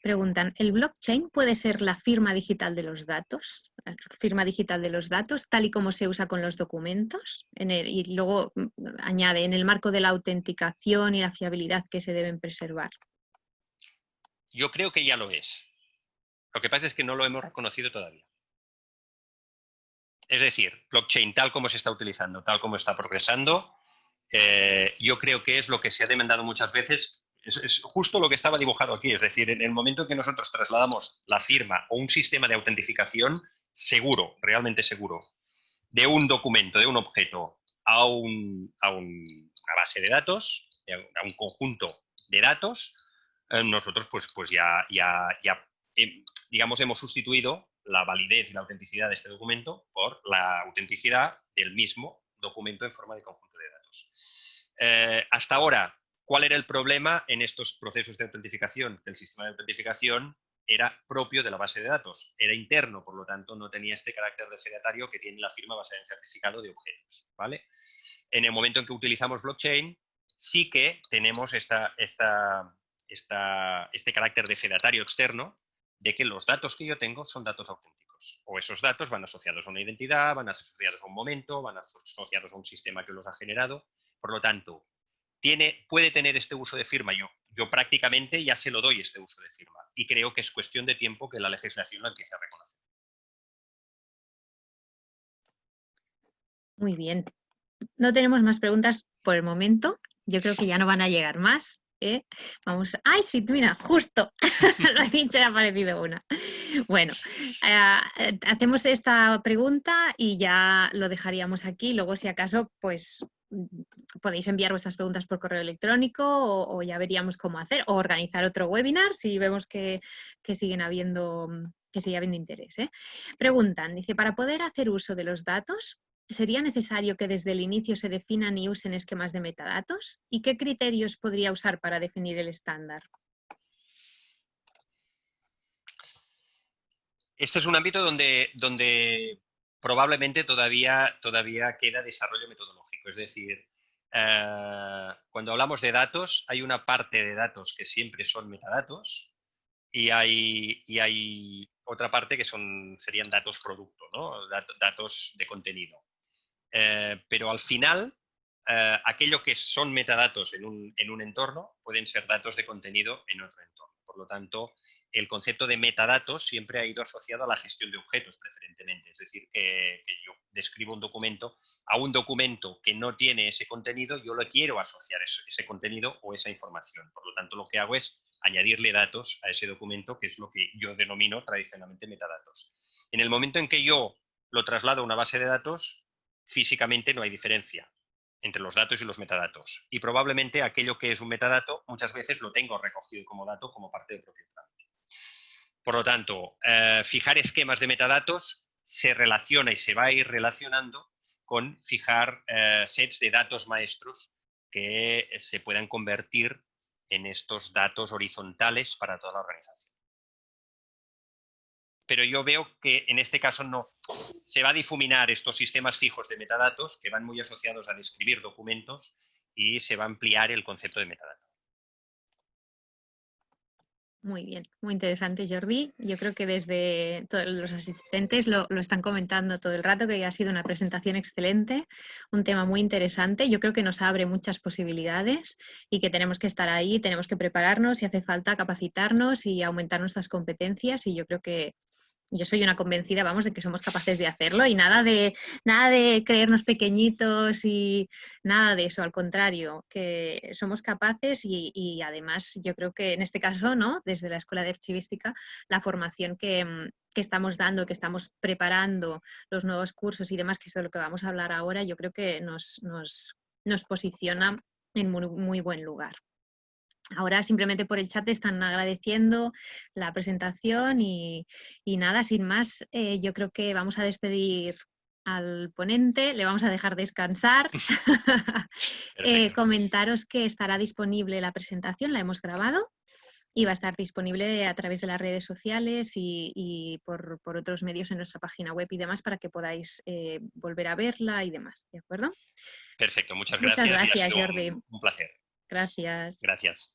preguntan, ¿el blockchain puede ser la firma digital de los datos? ¿La firma digital de los datos, tal y como se usa con los documentos? Y luego añade, en el marco de la autenticación y la fiabilidad que se deben preservar. Yo creo que ya lo es. Lo que pasa es que no lo hemos reconocido todavía. Es decir, blockchain tal como se está utilizando, tal como está progresando, yo creo que es lo que se ha demandado muchas veces. Es justo lo que estaba dibujado aquí. Es decir, en el momento en que nosotros trasladamos la firma o un sistema de autentificación seguro, realmente seguro, de un documento, de un objeto, a una base de datos, a un conjunto de datos, nosotros pues ya digamos, hemos sustituido la validez y la autenticidad de este documento por la autenticidad del mismo documento en forma de conjunto de datos. Hasta ahora, ¿cuál era el problema en estos procesos de autentificación? Que el sistema de autentificación era propio de la base de datos, era interno, por lo tanto no tenía este carácter de fedatario que tiene la firma basada en certificado de objetos, ¿vale? En el momento en que utilizamos blockchain, sí que tenemos este carácter de fedatario externo de que los datos que yo tengo son datos auténticos. O esos datos van asociados a una identidad, van asociados a un momento, van asociados a un sistema que los ha generado. Por lo tanto, puede tener este uso de firma. Yo prácticamente ya se lo doy este uso de firma y creo que es cuestión de tiempo que la legislación lo empiece a reconocer. Muy bien. No tenemos más preguntas por el momento. Yo creo que ya no van a llegar más. Vamos. ¡Ay, sí! Mira, justo. Lo he dicho, ha aparecido una. Bueno, hacemos esta pregunta y ya lo dejaríamos aquí. Luego, si acaso, pues podéis enviar vuestras preguntas por correo electrónico o ya veríamos cómo hacer, o organizar otro webinar si vemos que sigue habiendo interés. Preguntan, dice, para poder hacer uso de los datos, ¿sería necesario que desde el inicio se definan y usen esquemas de metadatos? ¿Y qué criterios podría usar para definir el estándar? Este es un ámbito donde probablemente todavía queda desarrollo metodológico. Es decir, cuando hablamos de datos, hay una parte de datos que siempre son metadatos y hay otra parte que serían datos producto, ¿no? Datos de contenido. Pero al final, aquello que son metadatos en un entorno pueden ser datos de contenido en otro entorno. Por lo tanto, el concepto de metadatos siempre ha ido asociado a la gestión de objetos preferentemente. Es decir, que yo describo un documento, a un documento que no tiene ese contenido, yo le quiero asociar ese contenido o esa información. Por lo tanto, lo que hago es añadirle datos a ese documento, que es lo que yo denomino tradicionalmente metadatos. En el momento en que yo lo traslado a una base de datos, físicamente no hay diferencia entre los datos y los metadatos. Y probablemente aquello que es un metadato muchas veces lo tengo recogido como dato como parte del propio trámite. Por lo tanto, fijar esquemas de metadatos se relaciona y se va a ir relacionando con fijar sets de datos maestros que se puedan convertir en estos datos horizontales para toda la organización. Pero yo veo que en este caso no. Se va a difuminar estos sistemas fijos de metadatos que van muy asociados a describir documentos y se va a ampliar el concepto de metadato. Muy bien, muy interesante, Jordi. Yo creo que desde todos los asistentes lo están comentando todo el rato, que ha sido una presentación excelente, un tema muy interesante. Yo creo que nos abre muchas posibilidades y que tenemos que estar ahí, tenemos que prepararnos, si hace falta capacitarnos y aumentar nuestras competencias. Y yo creo que yo soy una convencida, vamos, de que somos capaces de hacerlo y nada de creernos pequeñitos y nada de eso, al contrario, que somos capaces y además yo creo que en este caso, ¿no? Desde la Escuela de Archivística, la formación que estamos dando, que estamos preparando, los nuevos cursos y demás, que es de lo que vamos a hablar ahora, yo creo que nos posiciona en muy buen lugar. Ahora simplemente por el chat están agradeciendo la presentación y nada, sin más, yo creo que vamos a despedir al ponente, le vamos a dejar descansar. Comentaros que estará disponible la presentación, la hemos grabado y va a estar disponible a través de las redes sociales y por otros medios en nuestra página web y demás para que podáis volver a verla y demás, ¿de acuerdo? Perfecto, muchas Muchas gracias. gracias, Y ha sido Jordi. un placer. Gracias. Gracias.